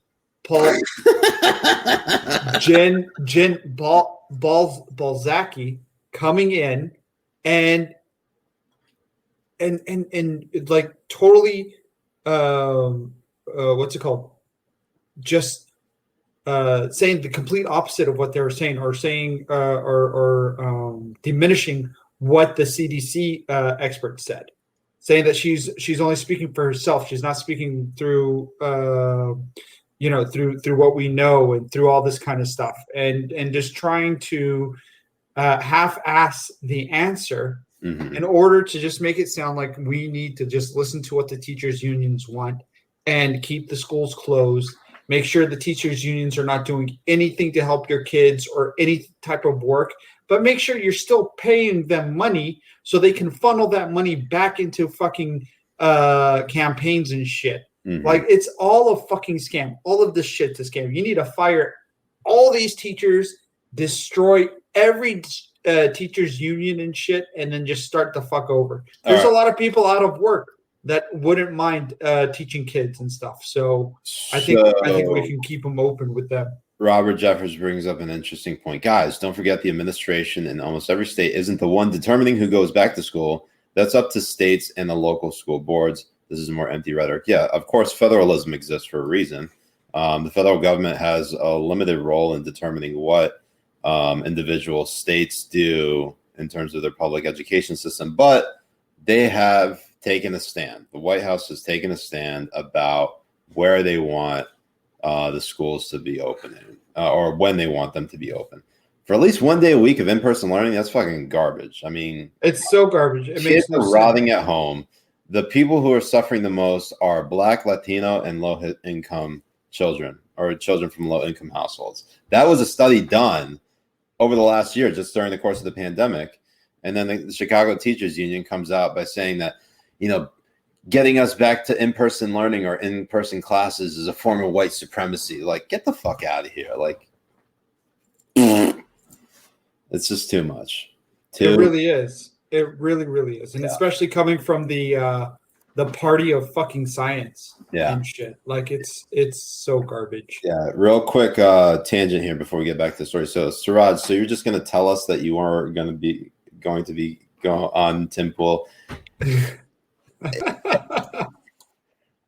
Balzaki coming in and like totally what's it called? Just saying the complete opposite of what they were saying, or saying or diminishing what the CDC expert said, saying that she's only speaking for herself. She's not speaking through through what we know and through all this kind of stuff, and just trying to half-ass the answer in order to just make it sound like we need to just listen to what the teachers unions want and keep the schools closed. Make sure the teachers unions are not doing anything to help your kids or any type of work, but make sure you're still paying them money so they can funnel that money back into fucking campaigns and shit. Like, it's all a fucking scam. All of this shit's a scam. You need to fire all these teachers, destroy every teachers union and shit, and then just start the fuck over. There's a lot of people out of work that wouldn't mind teaching kids and stuff. So I think we can keep them open with them. Robert Jeffers brings up an interesting point. Guys, don't forget the administration in almost every state isn't the one determining who goes back to school. That's up to states and the local school boards. This is more empty rhetoric. Yeah, of course, federalism exists for a reason. The federal government has a limited role in determining what individual states do in terms of their public education system, but they have taken a stand. The White House has taken a stand about where they want the schools to be opening or when they want them to be open. For at least 1 day a week of in-person learning, that's fucking garbage. It's so garbage. It makes no sense. Rotting at home. The people who are suffering the most are Black, Latino, and low-income children or children from low-income households. That was a study done over the last year, just during the course of the pandemic. And then the Chicago Teachers Union comes out by saying that, getting us back to in-person learning or in-person classes is a form of white supremacy. Like, get the fuck out of here. Like, it's just too much. It really is. It really, really is. And especially coming from the party of fucking science and shit. Like, it's so garbage. Yeah, real quick tangent here before we get back to the story. So, Siraj, so you're just going to tell us that you are going to be going on Tim Pool.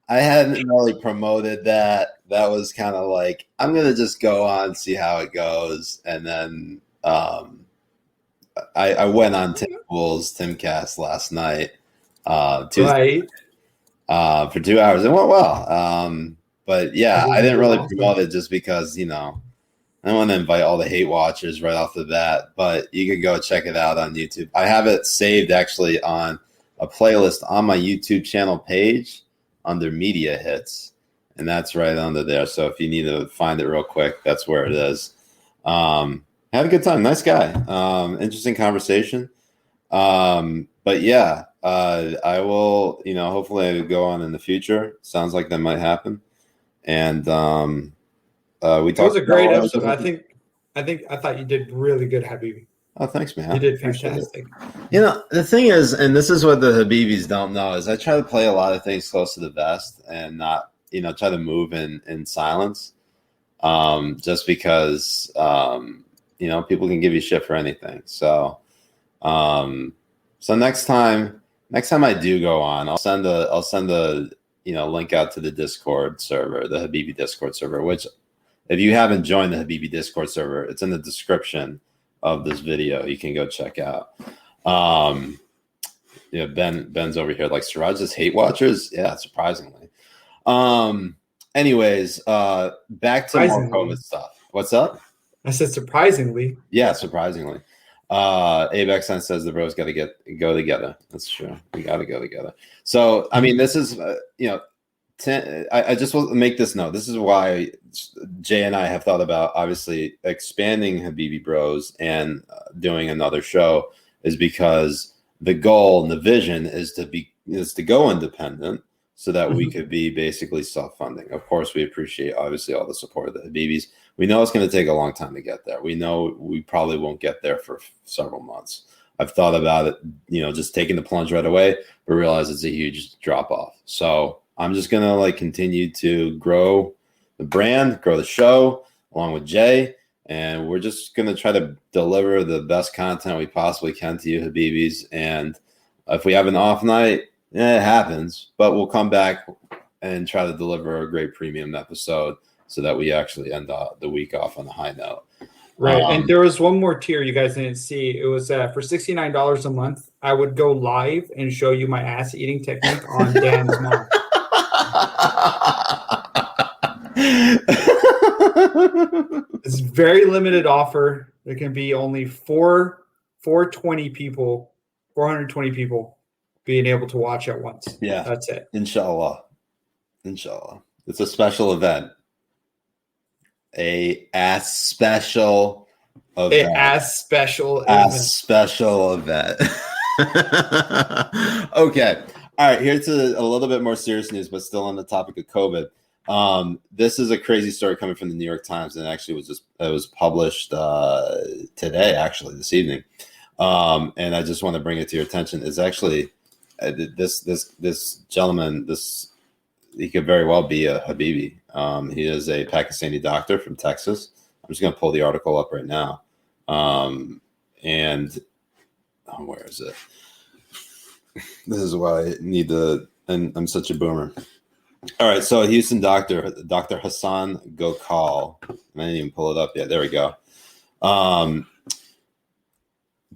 I hadn't really promoted that. That was kind of like, I'm going to just go on, see how it goes. And then I went on Tim Pool's Timcast last night Tuesday, for 2 hours. It went well. But yeah, I didn't really promote it just because, I don't want to invite all the hate watchers right off the bat, but you can go check it out on YouTube. I have it saved actually on a playlist on my YouTube channel page under media hits, and that's right under there. So if you need to find it real quick, that's where it is. Had a good time. Nice guy. Interesting conversation. But yeah, I will, hopefully I go on in the future. Sounds like that might happen. And we talked. It was a great episode. I thought you did really good, Habibi. Oh, thanks, man. You did fantastic. The thing is, and this is what the Habibis don't know, is I try to play a lot of things close to the vest and not, try to move in silence. Just because, people can give you shit for anything. So, next time I do go on, I'll send a link out to the Discord server, the Habibi Discord server, which if you haven't joined the Habibi Discord server, it's in the description of this video. You can go check out. Ben's over here like, Siraj just hate watchers. Yeah, surprisingly. Anyways, back to more COVID stuff. What's up? I said surprisingly. Yeah, surprisingly. Abex says the bros got to go together. That's true. We got to go together. So, I mean, this is, I just want to make this note. This is why Jay and I have thought about obviously expanding Habibi Bros and doing another show, is because the goal and the vision is to go independent so that we could be basically self-funding. Of course, we appreciate obviously all the support of the Habibis. We know it's going to take a long time to get there. We know we probably won't get there for several months. I've thought about it, just taking the plunge right away, but realize it's a huge drop off. So I'm just going to continue to grow the brand, grow the show along with Jay. And we're just going to try to deliver the best content we possibly can to you, Habibis. And if we have an off night, it happens, but we'll come back and try to deliver a great premium episode so that we actually end the week off on a high note. Right. And there was one more tier you guys didn't see. It was for $69 a month. I would go live and show you my ass eating technique on Dan's mom. It's a very limited offer. There can be only 420 people being able to watch at once. Yeah. That's it. Inshallah. It's a special event. A special event. Okay. All right. Here's a little bit more serious news, but still on the topic of COVID. This is a crazy story coming from the New York Times, and actually it was published today, actually this evening. And I just want to bring it to your attention. Is actually this gentleman. He could very well be a Habibi. He is a Pakistani doctor from Texas. I'm just going to pull the article up right now. Where is it? This is why I need to, and I'm such a boomer. All right, so a Houston doctor, Dr. Hassan Gokal. I didn't even pull it up yet. There we go.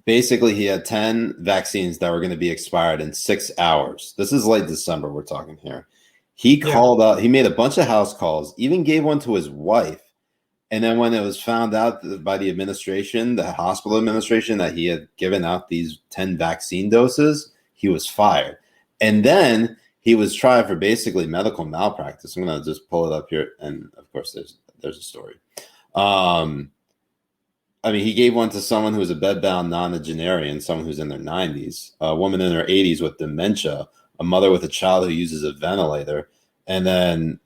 Basically, he had 10 vaccines that were going to be expired in 6 hours. This is late December we're talking here. He called up, he made a bunch of house calls, even gave one to his wife. And then when it was found out by the administration, the hospital administration, that he had given out these 10 vaccine doses, he was fired. And then he was tried for basically medical malpractice. I'm gonna just pull it up here, and of course, there's a story. I mean, he gave one to someone who was a bedbound nonagenarian, someone who's in their 90s, a woman in her 80s with dementia, a mother with a child who uses a ventilator, and then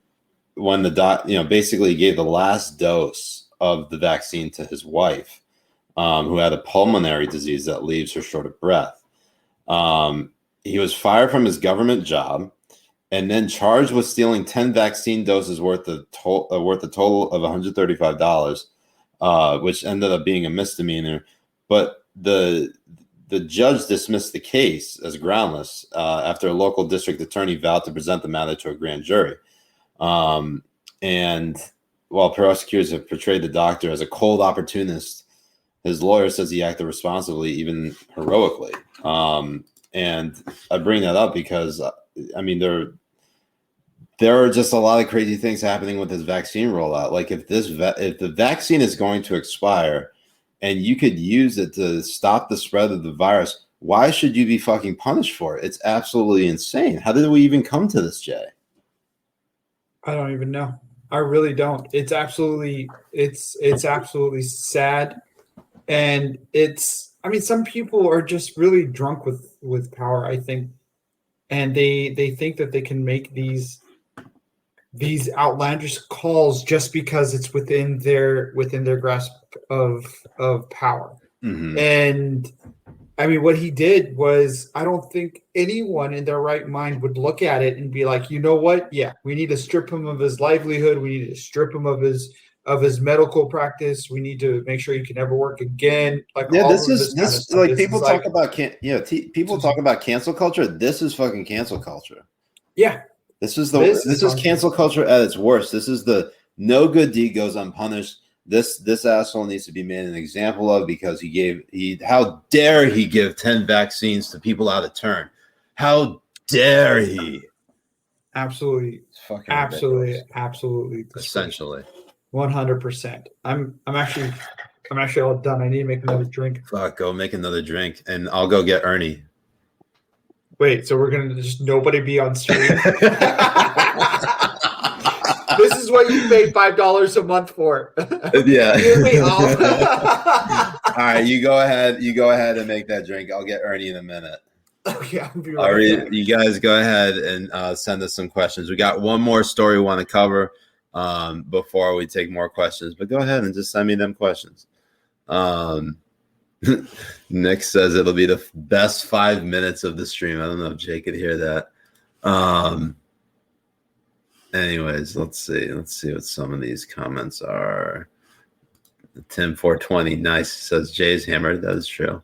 when the basically gave the last dose of the vaccine to his wife, who had a pulmonary disease that leaves her short of breath. He was fired from his government job and then charged with stealing 10 vaccine doses worth a total of $135. Which ended up being a misdemeanor, but the judge dismissed the case as groundless after a local district attorney vowed to present the matter to a grand jury. And while prosecutors have portrayed the doctor as a cold opportunist, his lawyer says he acted responsibly, even heroically. And I bring that up because, I mean, there are just a lot of crazy things happening with this vaccine rollout. Like if the vaccine is going to expire and you could use it to stop the spread of the virus, why should you be fucking punished for it? It's absolutely insane. How did we even come to this, Jay? I don't even know. I really don't. It's absolutely sad. And I mean, some people are just really drunk with power, I think. And they think that they can make these outlandish calls just because it's within their grasp of power. Mm-hmm. And I mean, what he did was, I don't think anyone in their right mind would look at it and be like, you know what? Yeah, we need to strip him of his livelihood. We need to strip him of his medical practice. We need to make sure he can never work again. Like, yeah, people talk about people talk about cancel culture. This is fucking cancel culture. Yeah. This is cancel culture at its worst. This is the no good deed goes unpunished. This asshole needs to be made an example of because how dare he give 10 vaccines to people out of turn? How dare he? Absolutely. It's fucking absolutely. ridiculous. Absolutely. Essentially. 100%. I'm actually all done. I need to make another drink. Fuck, go make another drink and I'll go get Ernie. Wait, so we're going to just nobody be on stream? This is what you pay $5 a month for. Yeah. All right, you go ahead and make that drink. I'll get Ernie in a minute. Okay, I'll be right back. You guys go ahead and send us some questions. We got one more story we want to cover before we take more questions, but go ahead and just send me them questions. Nick says it'll be the best 5 minutes of the stream. I don't know if Jay could hear that. Anyways, let's see what some of these comments are. Tim 420, nice, says Jay's hammered. That is true.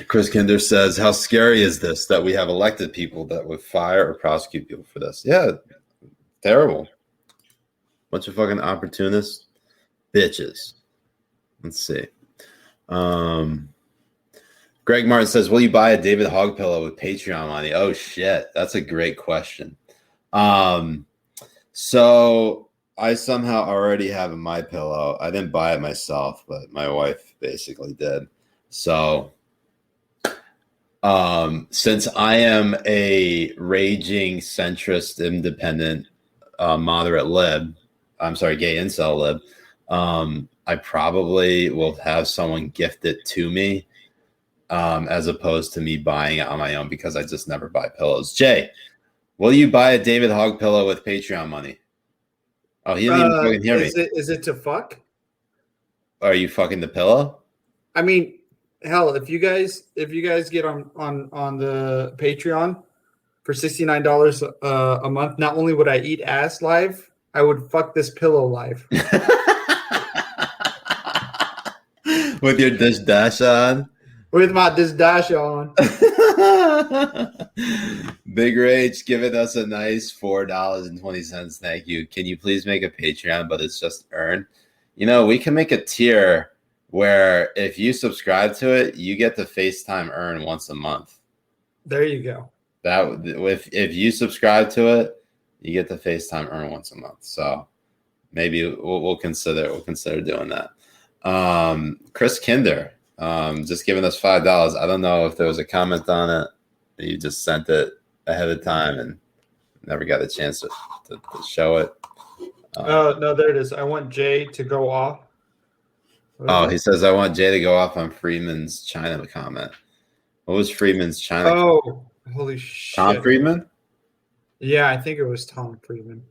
Chris Kinder says, how scary is this that we have elected people that would fire or prosecute people for this? Yeah, terrible. Bunch of fucking opportunists, bitches. Let's see. Greg Martin says, will you buy a David Hogg pillow with Patreon money? Oh shit, that's a great question. So I somehow already have a My Pillow. I didn't buy it myself, but my wife basically did. So since I am a raging centrist, independent, moderate lib, gay incel lib, I probably will have someone gift it to me, as opposed to me buying it on my own because I just never buy pillows. Jay, will you buy a David Hogg pillow with Patreon money? Oh, he didn't even fucking hear me. Is it to fuck? Are you fucking the pillow? I mean, hell, if you guys get on the Patreon for $69 a month, not only would I eat ass live, I would fuck this pillow live. With your dish dash on? With my dish dash on. Big Rage giving us a nice $4.20. Thank you. Can you please make a Patreon, but it's just earn? You know, we can make a tier where if you subscribe to it, you get the FaceTime earn once a month. There you go. If you subscribe to it, you get the FaceTime earn once a month. So maybe we'll consider doing that. Chris Kinder, just giving us $5. I don't know if there was a comment on it. You just sent it ahead of time and never got a chance to show it. No, there it is. I want Jay to go off. He says, I want Jay to go off on Friedman's China comment. What was Friedman's China? Oh, holy shit. Tom Friedman? Yeah, I think it was Tom Friedman.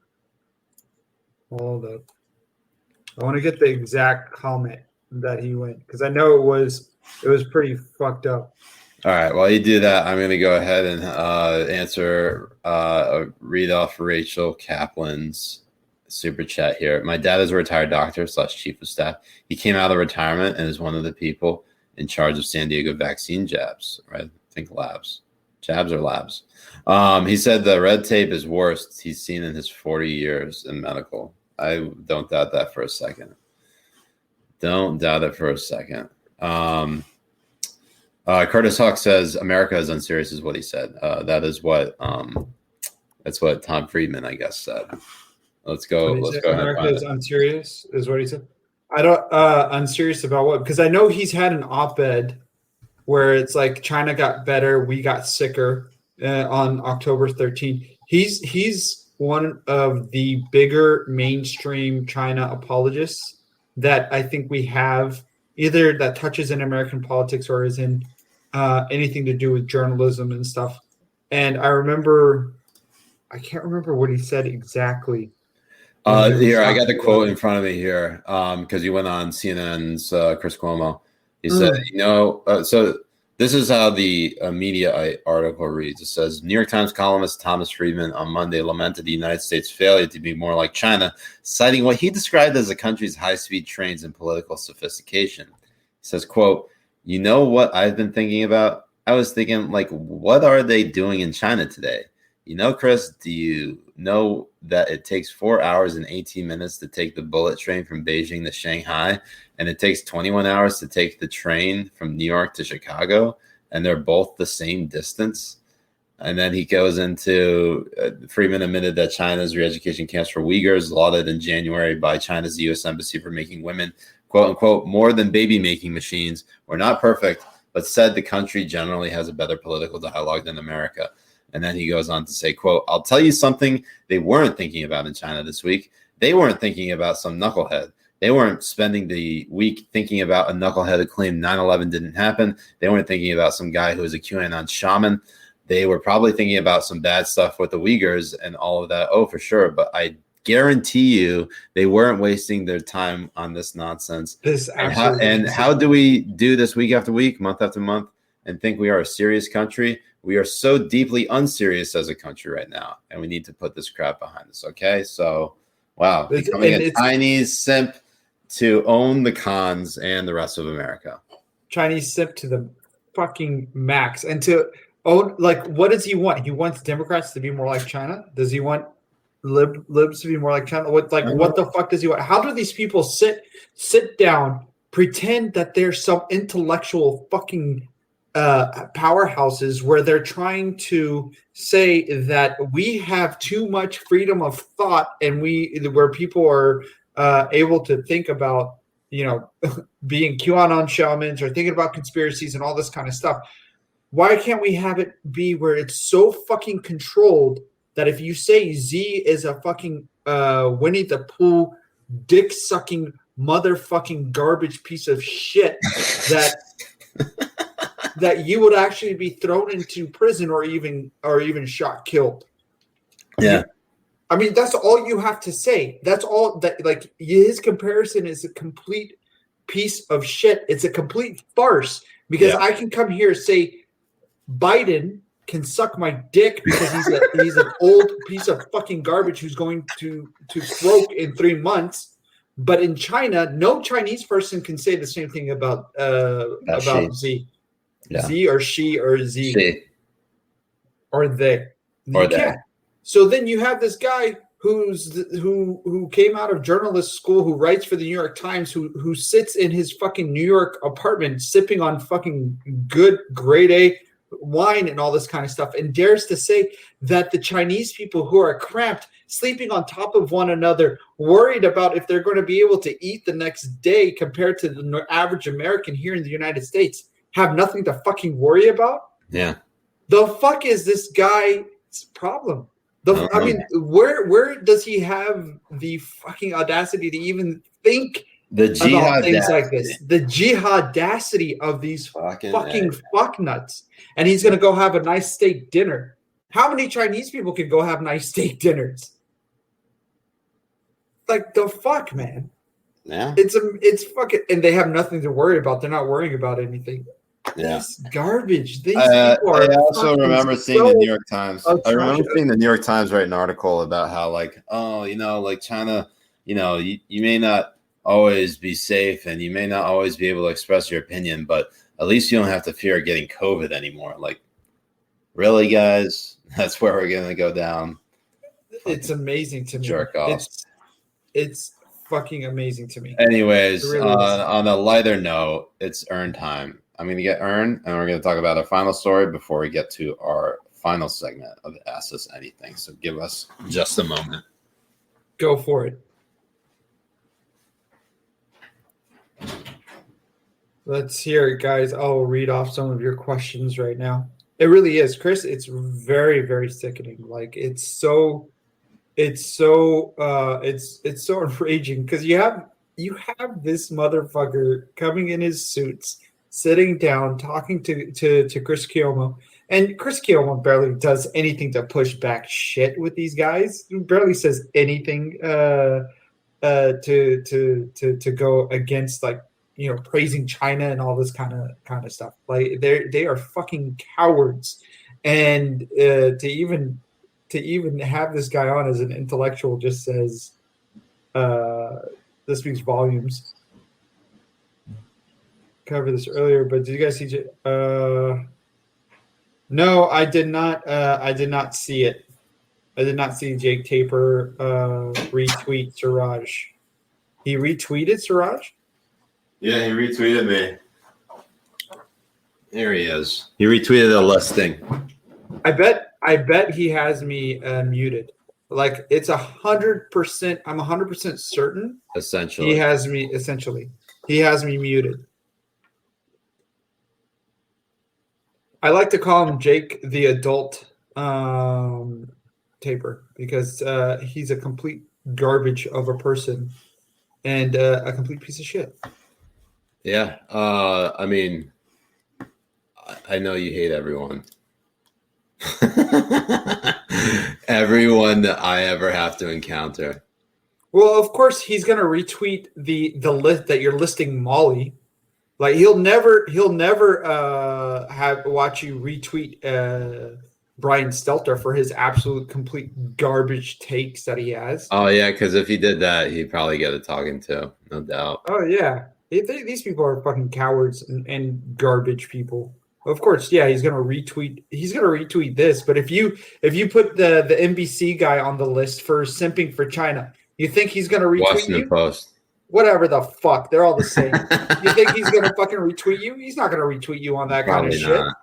Hold up. I want to get the exact comment that he went, because I know it was pretty fucked up. All right. While you do that, I'm going to go ahead and read off Rachel Kaplan's super chat here. My dad is a retired doctor / chief of staff. He came out of retirement and is one of the people in charge of San Diego vaccine jabs, right? I think labs. Jabs or labs. He said the red tape is worst he's seen in his 40 years in medical. I don't doubt that for a second. Don't doubt it for a second. Curtis Hawk says America is unserious is what he said. That's what Tom Friedman, I guess, said. Let's go. Let's go. America is unserious is what he said. I don't unserious about what? Because I know he's had an op-ed where it's like China got better, we got sicker on October 13th. He's one of the bigger mainstream China apologists that I think we have, either that touches in American politics or is in anything to do with journalism and stuff. And I can't remember what he said exactly. Here, I got the quote in front of me here because he went on CNN's Chris Cuomo. He said, so this is how the media article reads. It says, New York Times columnist Thomas Friedman on Monday lamented the United States' failure to be more like China, citing what he described as the country's high-speed trains and political sophistication. He says, quote, you know what I've been thinking about? I was thinking, like, what are they doing in China today? You know, Chris, do you know that it takes 4 hours and 18 minutes to take the bullet train from Beijing to Shanghai, and it takes 21 hours to take the train from New York to Chicago, and they're both the same distance? And then he goes into Friedman admitted that China's re-education camps for Uyghurs, lauded in January by China's U.S. embassy for making women, quote unquote, more than baby-making machines, were not perfect, but said the country generally has a better political dialogue than America. And then he goes on to say, quote, I'll tell you something they weren't thinking about in China this week. They weren't thinking about some knucklehead. They weren't spending the week thinking about a knucklehead who claimed 9/11 didn't happen. They weren't thinking about some guy who was a QAnon shaman. They were probably thinking about some bad stuff with the Uyghurs and all of that. Oh, for sure. But I guarantee you they weren't wasting their time on this nonsense. How do we do this week after week, month after month, and think we are a serious country? We are so deeply unserious as a country right now, and we need to put this crap behind us, okay? So, wow, becoming a Chinese simp to own the cons and the rest of America. Chinese simp to the fucking max. And to own, like, what does he want? He wants Democrats to be more like China? Does he want libs to be more like China? What the fuck does he want? How do these people sit down, pretend that there's some intellectual fucking powerhouses where they're trying to say that we have too much freedom of thought and where people are able to think about, being QAnon shamans or thinking about conspiracies and all this kind of stuff. Why can't we have it be where it's so fucking controlled that if you say Z is a fucking Winnie the Pooh dick sucking motherfucking garbage piece of shit that you would actually be thrown into prison or even shot, killed. Yeah. I mean, that's all you have to say. That's all that, like, his comparison is a complete piece of shit. It's a complete farce because I can come here and say Biden can suck my dick because he's an old piece of fucking garbage who's going to croak in 3 months. But in China, no Chinese person can say the same thing about Z. Yeah. Z or she or Z. She. Or they. Or they. Can't. So then you have this guy who came out of journalist school, who writes for the New York Times, who sits in his fucking New York apartment sipping on fucking good grade A wine and all this kind of stuff, and dares to say that the Chinese people who are cramped, sleeping on top of one another, worried about if they're going to be able to eat the next day compared to the average American here in the United States, have nothing to fucking worry about? Yeah. The fuck is this guy's problem? I mean, where does he have the fucking audacity to even think about things like this? The jihadacity of these fucking fucknuts. And he's gonna go have a nice steak dinner. How many Chinese people can go have nice steak dinners? Like the fuck, man. Yeah. It's fucking, and they have nothing to worry about. They're not worrying about anything. Yeah. This garbage. These I people are also remember seeing the New York Times. I remember atrocious. seeing the New York Times write an article about how, like, oh, you know, like China, you know, you may not always be safe and you may not always be able to express your opinion, but at least you don't have to fear getting COVID anymore. Like, really, guys? That's where we're going to go down. It's amazing to me. Jerk off. It's fucking amazing to me. Anyways, It really is. on a lighter note, it's Earn time. I'm going to get Earn, and we're going to talk about our final story before we get to our final segment of Ask Us Anything. So give us just a moment. Go for it. Let's hear it, guys. I'll read off some of your questions right now. It really is, Chris. It's very, very sickening. Like it's so enraging because you have this motherfucker coming in his suits, sitting down, talking to Chris Cuomo, and Chris Cuomo barely does anything to push back shit with these guys. He barely says anything to go against, like, you know, praising China and all this kind of stuff. Like they are fucking cowards, and to even have this guy on as an intellectual just says this speaks volumes. Covered this earlier, but did you guys see? No, I did not. I did not see it. I did not see Jake Tapper retweet Siraj. He retweeted Siraj? Yeah, he retweeted me. There he is. He retweeted a listing. I bet he has me muted. Like it's 100%. I'm 100% certain. Essentially, he has me. Essentially, he has me muted. I like to call him Jake the adult Taper because he's a complete garbage of a person and a complete piece of shit. Yeah. I mean, I know you hate everyone. Everyone that I ever have to encounter. Well, of course he's gonna retweet the list that you're listing Molly. Like he'll never watch you retweet Brian Stelter for his absolute complete garbage takes that he has. Oh yeah, because if he did that, he'd probably get a talking to, no doubt. Oh yeah, these people are fucking cowards and garbage people. Of course, yeah, he's gonna retweet. He's gonna retweet this. But if you put the NBC guy on the list for simping for China, you think he's gonna retweet Washington you? Post. Whatever the fuck, they're all the same. You think he's gonna fucking retweet you? He's not gonna retweet you on that Probably kind of shit. not.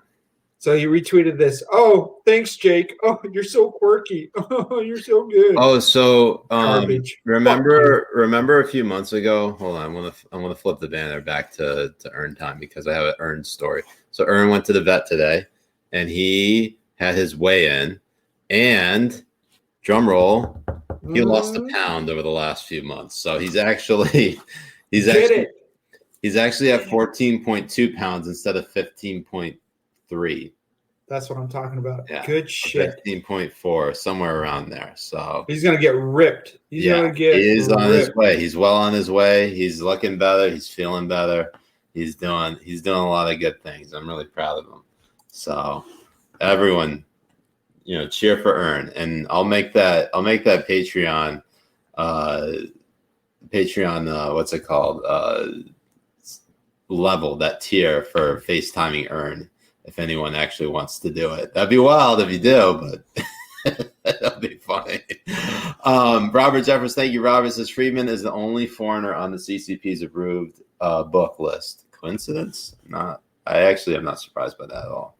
So he retweeted this. Oh, thanks, Jake. Oh, you're so quirky. Oh, you're so good. Oh, so Garbage. remember a few months ago. Hold on, I'm gonna flip the banner back to Earn time because I have an Earn story. So Earn went to the vet today, and he had his weigh-in, and drum roll, he lost a pound over the last few months. So he's actually at 14.2 pounds instead of 15.3. That's what I'm talking about. Yeah. Good shit. 15.4, somewhere around there. So he's gonna get ripped. He's gonna get he is on ripped. his way. He's well on his way. He's looking better. He's feeling better. He's doing a lot of good things. I'm really proud of him. So everyone, cheer for Earn, and I'll make that Patreon what's it called? Level, that tier for FaceTiming Earn. If anyone actually wants to do it, that'd be wild if you do, but that'd be funny. Robert Jeffers, thank you. Robert says Friedman is the only foreigner on the CCP's approved book list. Coincidence? Not. I actually am not surprised by that at all.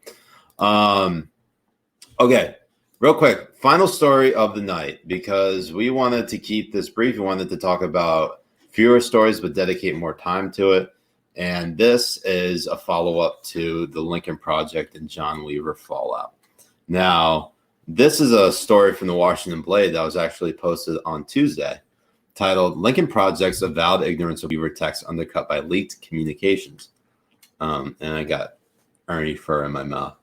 Okay, real quick, final story of the night, because we wanted to keep this brief. We wanted to talk about fewer stories, but dedicate more time to it. And this is a follow-up to the Lincoln Project and John Weaver fallout. Now, this is a story from the Washington Blade that was actually posted on Tuesday, titled "Lincoln Project's Avowed Ignorance of Weaver Text Undercut by Leaked Communications." And I got Ernie fur in my mouth.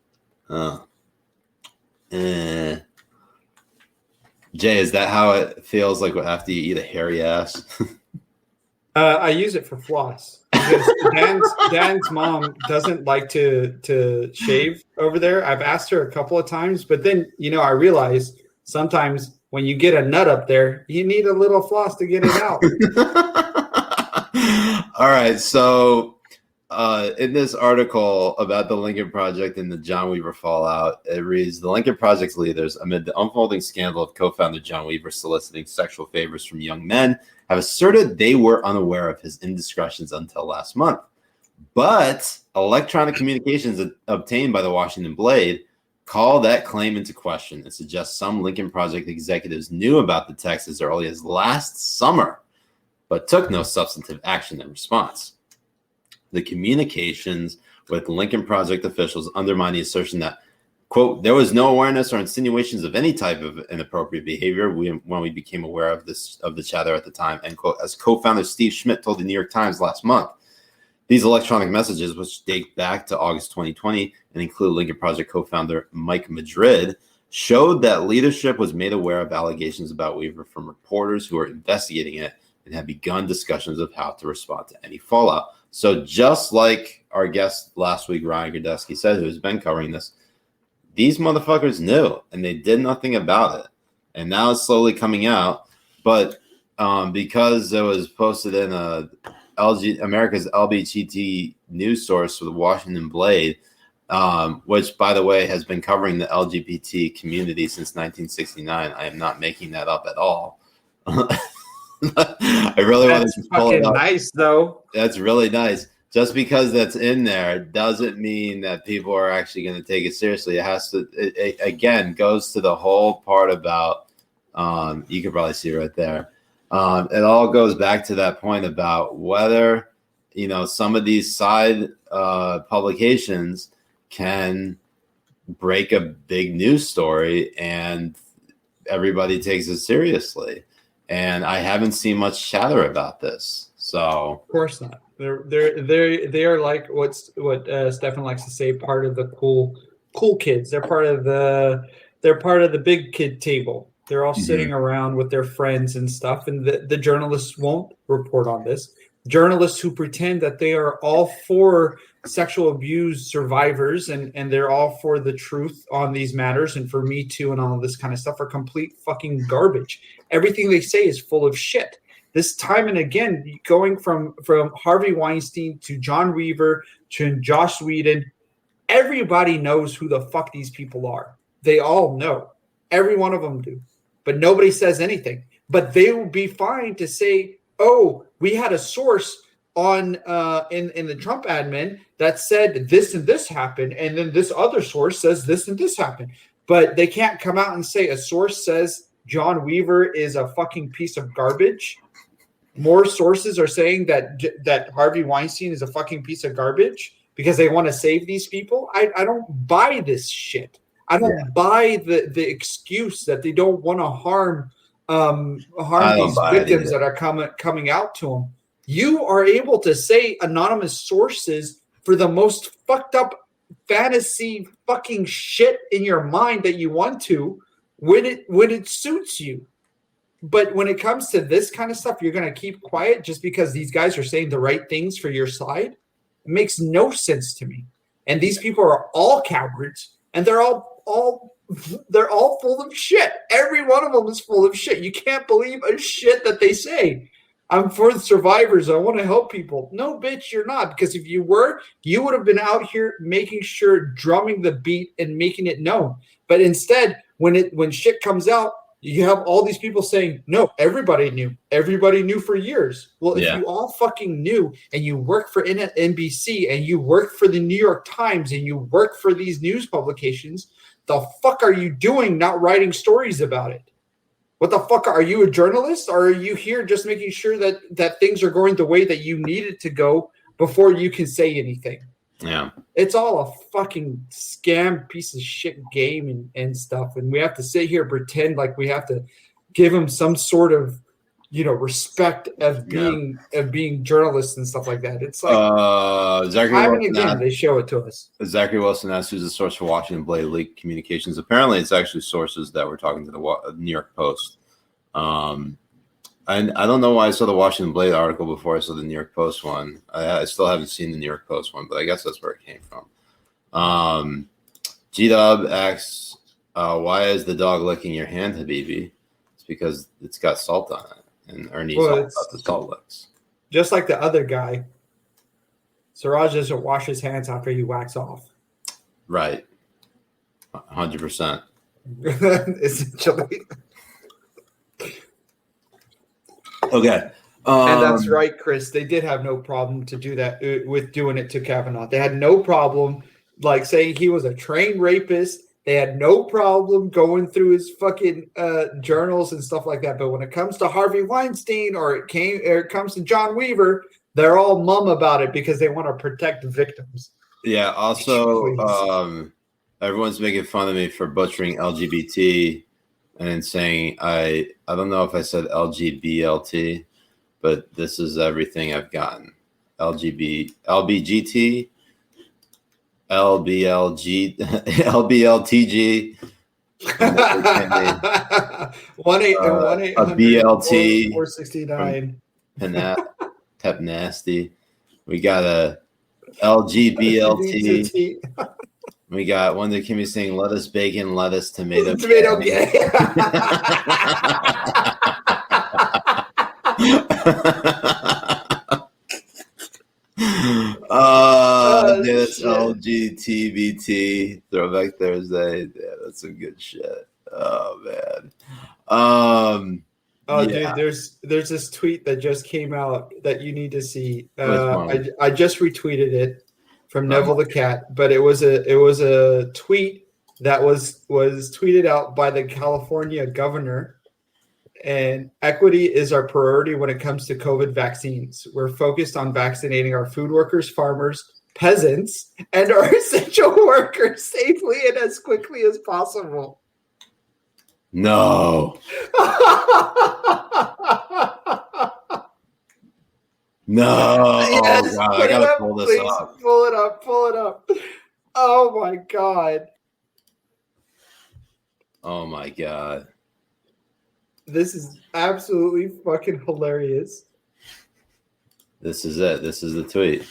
Jay, is that how it feels like after you eat a hairy ass? I use it for floss. Because Dan's mom doesn't like to shave over there. I've asked her a couple of times, but then, I realize sometimes when you get a nut up there, you need a little floss to get it out. All right. So in this article about the Lincoln Project and the John Weaver fallout, it reads, the Lincoln Project's leaders, amid the unfolding scandal of co-founder John Weaver soliciting sexual favors from young men, have asserted they were unaware of his indiscretions until last month. But electronic communications obtained by the Washington Blade call that claim into question and suggest some Lincoln Project executives knew about the text as early as last summer, but took no substantive action in response. The communications with Lincoln Project officials undermine the assertion that, quote, there was no awareness or insinuations of any type of inappropriate behavior when we became aware of the chatter at the time, end quote, as co-founder Steve Schmidt told the New York Times last month. These electronic messages, which date back to August 2020 and include Lincoln Project co-founder Mike Madrid, showed that leadership was made aware of allegations about Weaver from reporters who were investigating it and had begun discussions of how to respond to any fallout. So just like our guest last week, Ryan Grodesky, said, who has been covering this, these motherfuckers knew and they did nothing about it. And now it's slowly coming out. But because it was posted in America's LGBT news source for the Washington Blade, which, by the way, has been covering the LGBT community since 1969. I am not making that up at all. I really want to pull it up. Nice, though. That's really nice. Just because that's in there doesn't mean that people are actually going to take it seriously. It has to, it again, goes to the whole part about, you can probably see right there. It all goes back to that point about whether, some of these side publications can break a big news story and everybody takes it seriously. And I haven't seen much chatter about this. So of course not. They are like what Stefan likes to say, part of the cool kids. They're part of the big kid table. They're all sitting around with their friends and stuff, and the journalists won't report on this. Journalists who pretend that they are all for sexual abuse survivors and they're all for the truth on these matters and for Me Too and all of this kind of stuff are complete fucking garbage. Everything they say is full of shit. This time and again, going from Harvey Weinstein to John Weaver to Joss Whedon, everybody knows who the fuck these people are. They all know. Every one of them do. But nobody says anything. But they will be fine to say, oh, we had a source on in the Trump admin that said this and this happened, and then this other source says this and this happened. But they can't come out and say a source says John Weaver is a fucking piece of garbage. More sources are saying that Harvey Weinstein is a fucking piece of garbage because they want to save these people. I don't buy this shit. I don't buy the excuse that they don't want to harm these victims that are coming out to them. You are able to say anonymous sources for the most fucked up fantasy fucking shit in your mind that you want to when it suits you. But when it comes to this kind of stuff, you're going to keep quiet just because these guys are saying the right things for your side. It makes no sense to me. And these people are all cowards, and they're all full of shit. Every one of them is full of shit. You can't believe a shit that they say. I'm for the survivors. I want to help people. No, bitch, you're not. Because if you were, you would have been out here making sure, drumming the beat and making it known. But instead, when shit comes out, you have all these people saying, no, everybody knew. Everybody knew for years. Well, if you all fucking knew and you work for NBC and you work for the New York Times and you work for these news publications, the fuck are you doing not writing stories about it? What the fuck? Are you a journalist, or are you here just making sure that things are going the way that you need it to go before you can say anything. Yeah. It's all a fucking scam piece of shit game and stuff. And we have to sit here and pretend like we have to give him some sort of, respect of being journalists and stuff like that. It's like time and again they show it to us. Zachary Wilson asked who's the source for Washington Blade leaked communications. Apparently, it's actually sources that were talking to the New York Post. I don't know why I saw the Washington Blade article before I saw the New York Post one. I still haven't seen the New York Post one, but I guess that's where it came from. G-Dub asks, why is the dog licking your hand, Habibi? It's because it's got salt on it, and Ernie's all about the salt licks. Just like the other guy, Siraj doesn't wash his hands after he whacks off. Right. 100%. Essentially. Okay. And that's right, Chris. They did have no problem to do that with doing it to Kavanaugh. They had no problem, like, saying he was a trained rapist. They had no problem going through his fucking journals and stuff like that. But when it comes to Harvey Weinstein or it comes to John Weaver, they're all mum about it because they want to protect victims. Yeah. Also, everyone's making fun of me for butchering LGBT and then saying I don't know if I said LGBLT, but this is everything I've gotten. LBGT, LBLG, LBLTG, 1-800 BLT, 469. Tep Nasty. We got a LGBLT. We got one that can be saying lettuce, bacon, lettuce, tomato. Tomato gay. That's LGTBT. Throwback Thursday. Yeah, that's some good shit. Oh man. Dude, there's this tweet that just came out that you need to see. I just retweeted it from Neville the Cat, but it was a tweet that was tweeted out by the California governor. And equity is our priority when it comes to COVID vaccines. We're focused on vaccinating our food workers, farmers, peasants, and our essential workers safely and as quickly as possible. No. No. Yes, oh, God, I gotta pull this up. Pull it up. Oh my God. Oh my God. This is absolutely fucking hilarious. This is it. This is the tweet.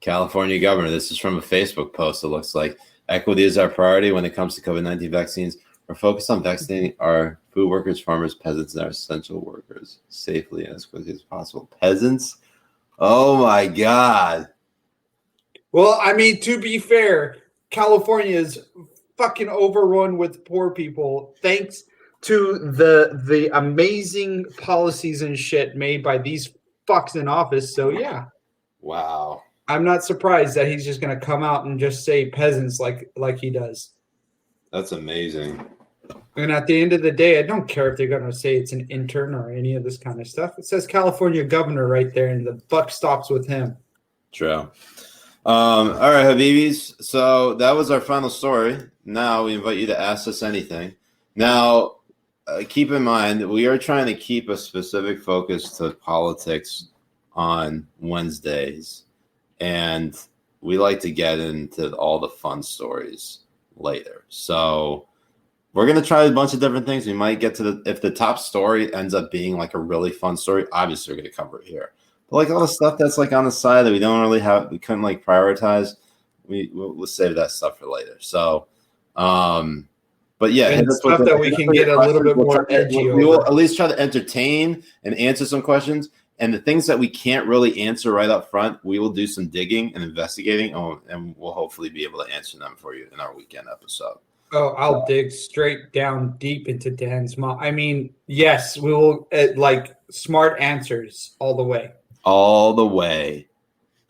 California governor. This is from a Facebook post. It looks like equity is our priority when it comes to COVID-19 vaccines. We're focused on vaccinating our food workers, farmers, peasants, and our essential workers safely and as quickly as possible. Peasants? Oh my God. Well, I mean, to be fair, California is fucking overrun with poor people thanks to the amazing policies and shit made by these fucks in office. So yeah. Wow. I'm not surprised that he's just going to come out and just say peasants like he does. That's amazing. And at the end of the day, I don't care if they're going to say it's an intern or any of this kind of stuff. It says California governor right there, and the buck stops with him. True. All right, Habibis. So that was our final story. Now we invite you to ask us anything. Now, keep in mind, we are trying to keep a specific focus to politics on Wednesdays, and we like to get into all the fun stories later. So we're going to try a bunch of different things. We might get to if the top story ends up being like a really fun story, obviously we're going to cover it here. But like all the stuff that's like on the side that we couldn't like prioritize, we'll save that stuff for later. So, but yeah, and stuff that we can get a little bit more edgy. We will at least try to entertain and answer some questions. And the things that we can't really answer right up front, we will do some digging and investigating, and we'll hopefully be able to answer them for you in our weekend episode. Oh, I'll dig straight down deep into Dan's mom. I mean, yes, we will like smart answers all the way. All the way.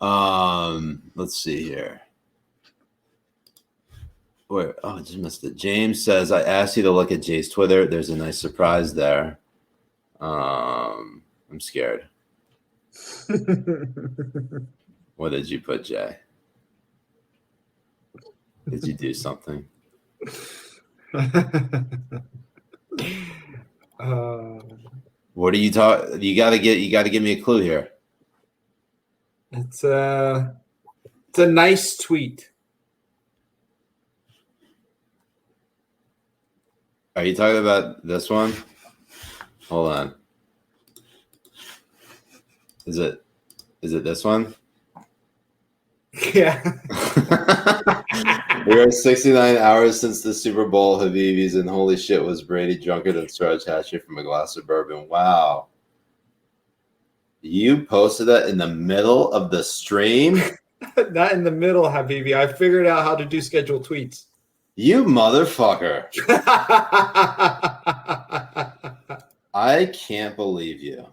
Let's see here. Wait, I just missed it. James says, I asked you to look at Jay's Twitter. There's a nice surprise there. I'm scared. What did you put, Jay? Did you do something? What are you talking? You gotta give me a clue here. It's a nice tweet. Are you talking about this one? Hold on. Is it this one? Yeah. We are 69 hours since the Super Bowl, Habibis, and holy shit, was Brady drunker than Siraj Hashmi from a glass of bourbon. Wow. You posted that in the middle of the stream? Not in the middle, Habibi. I figured out how to do scheduled tweets. You motherfucker. I can't believe you.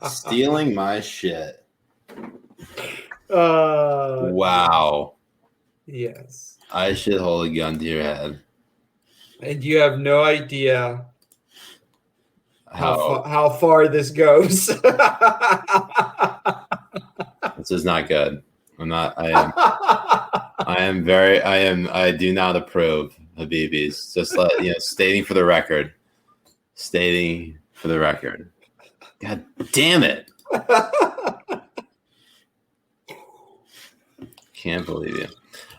Stealing my shit. Wow. Yes. I should hold a gun to your head. And you have no idea how far this goes. This is not good. I do not approve, Habibis. Just stating for the record. Stating for the record. God damn it. Can't believe you.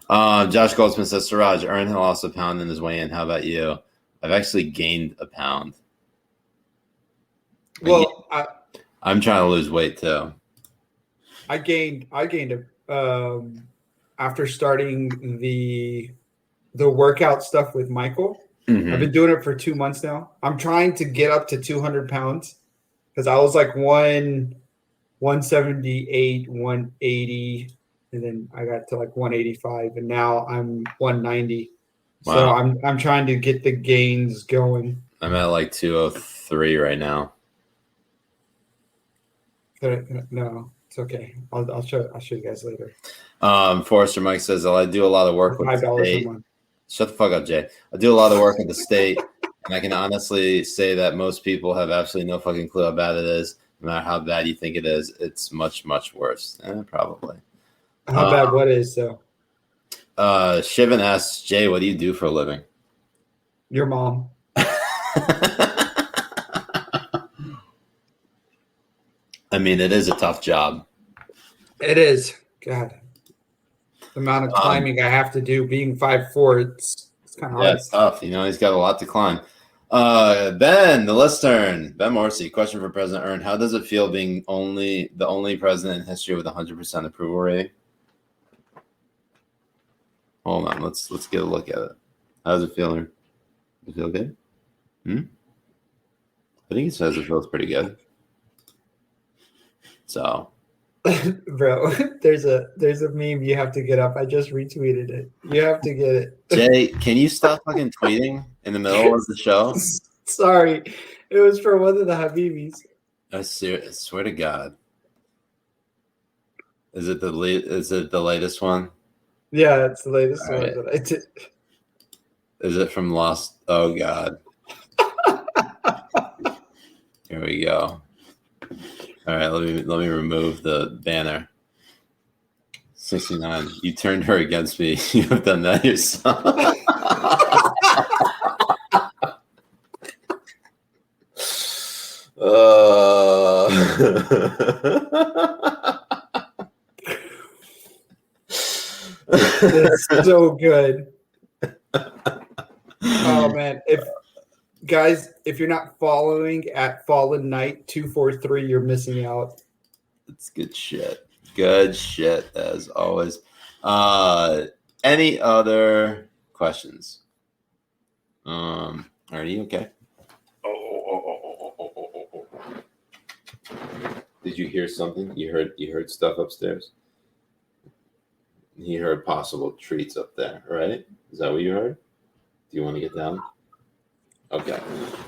Josh Goldsmith says, Siraj, Ern lost a pound in his weigh-in. How about you? I've actually gained a pound. Well, I'm trying to lose weight too. I gained after starting the workout stuff with Michael. Mm-hmm. I've been doing it for 2 months now. I'm trying to get up to 200 pounds because I was like 178, 180, and then I got to like 185, and now I'm 190. Wow. So I'm trying to get the gains going. I'm at like 203 right now. No, it's okay. I'll show you guys later. Forrester Mike says, I do a lot of work with the state. Shut the fuck up, Jay. I do a lot of work with the state, and I can honestly say that most people have absolutely no fucking clue how bad it is. No matter how bad you think it is, it's much, much worse. Probably. How bad what is, though? Shivan asks, Jay, what do you do for a living? Your mom. I mean, it is a tough job. It is. God. The amount of climbing I have to do, being 5'4", it's kind of hard. Yeah, it's tough. He's got a lot to climb. Ben, the listener, Ben Morrissey, question for President Ern. How does it feel being the only president in history with 100% approval rating? Hold on, let's get a look at it. How does it feel? Does it feel good? I think it says it feels pretty good. So, bro, there's a meme you have to get up. I just retweeted it. You have to get it. Jay, can you stop fucking tweeting in the middle of the show? Sorry, it was for one of the Habibis. I swear to God. Is it the latest one? Yeah, it's the latest one that I did. Is it from Lost? Oh God. Here we go. All right, let me remove the banner. 69. You turned her against me. You have done that yourself. It's so good. Oh man, if you're not following at Fallen Knight 243, you're missing out. It's good shit. Good shit as always. Any other questions? Are you okay? Did you hear something? You heard stuff upstairs? You heard possible treats up there, right? Is that what you heard? Do you want to get down? Okay.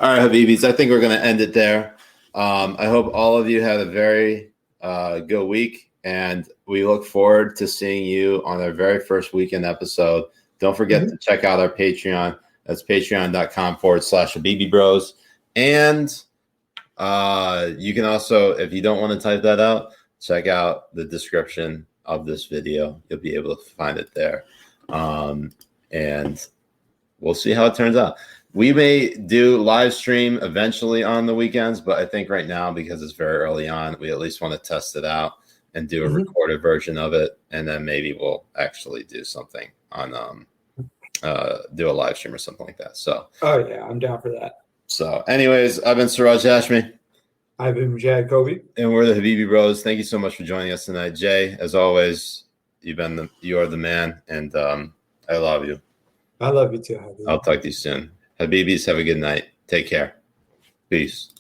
All right, Habibis. I think we're going to end it there. I hope all of you had a very good week, and we look forward to seeing you on our very first weekend episode. Don't forget to check out our Patreon. That's patreon.com/Habibi Bros. And you can also, if you don't want to type that out, check out the description of this video. You'll be able to find it there. And we'll see how it turns out. We may do live stream eventually on the weekends, but I think right now, because it's very early on, we at least want to test it out and do a recorded version of it. And then maybe we'll actually do something on, do a live stream or something like that. So, oh yeah, I'm down for that. So anyways, I've been Siraj Hashmi. I've been Mujahed Kobbe. And we're the Habibi Bros. Thank you so much for joining us tonight. Jay, as always, you are the man, and I love you. I love you too, Habibi. I'll talk to you soon. Habibis, have a good night. Take care. Peace.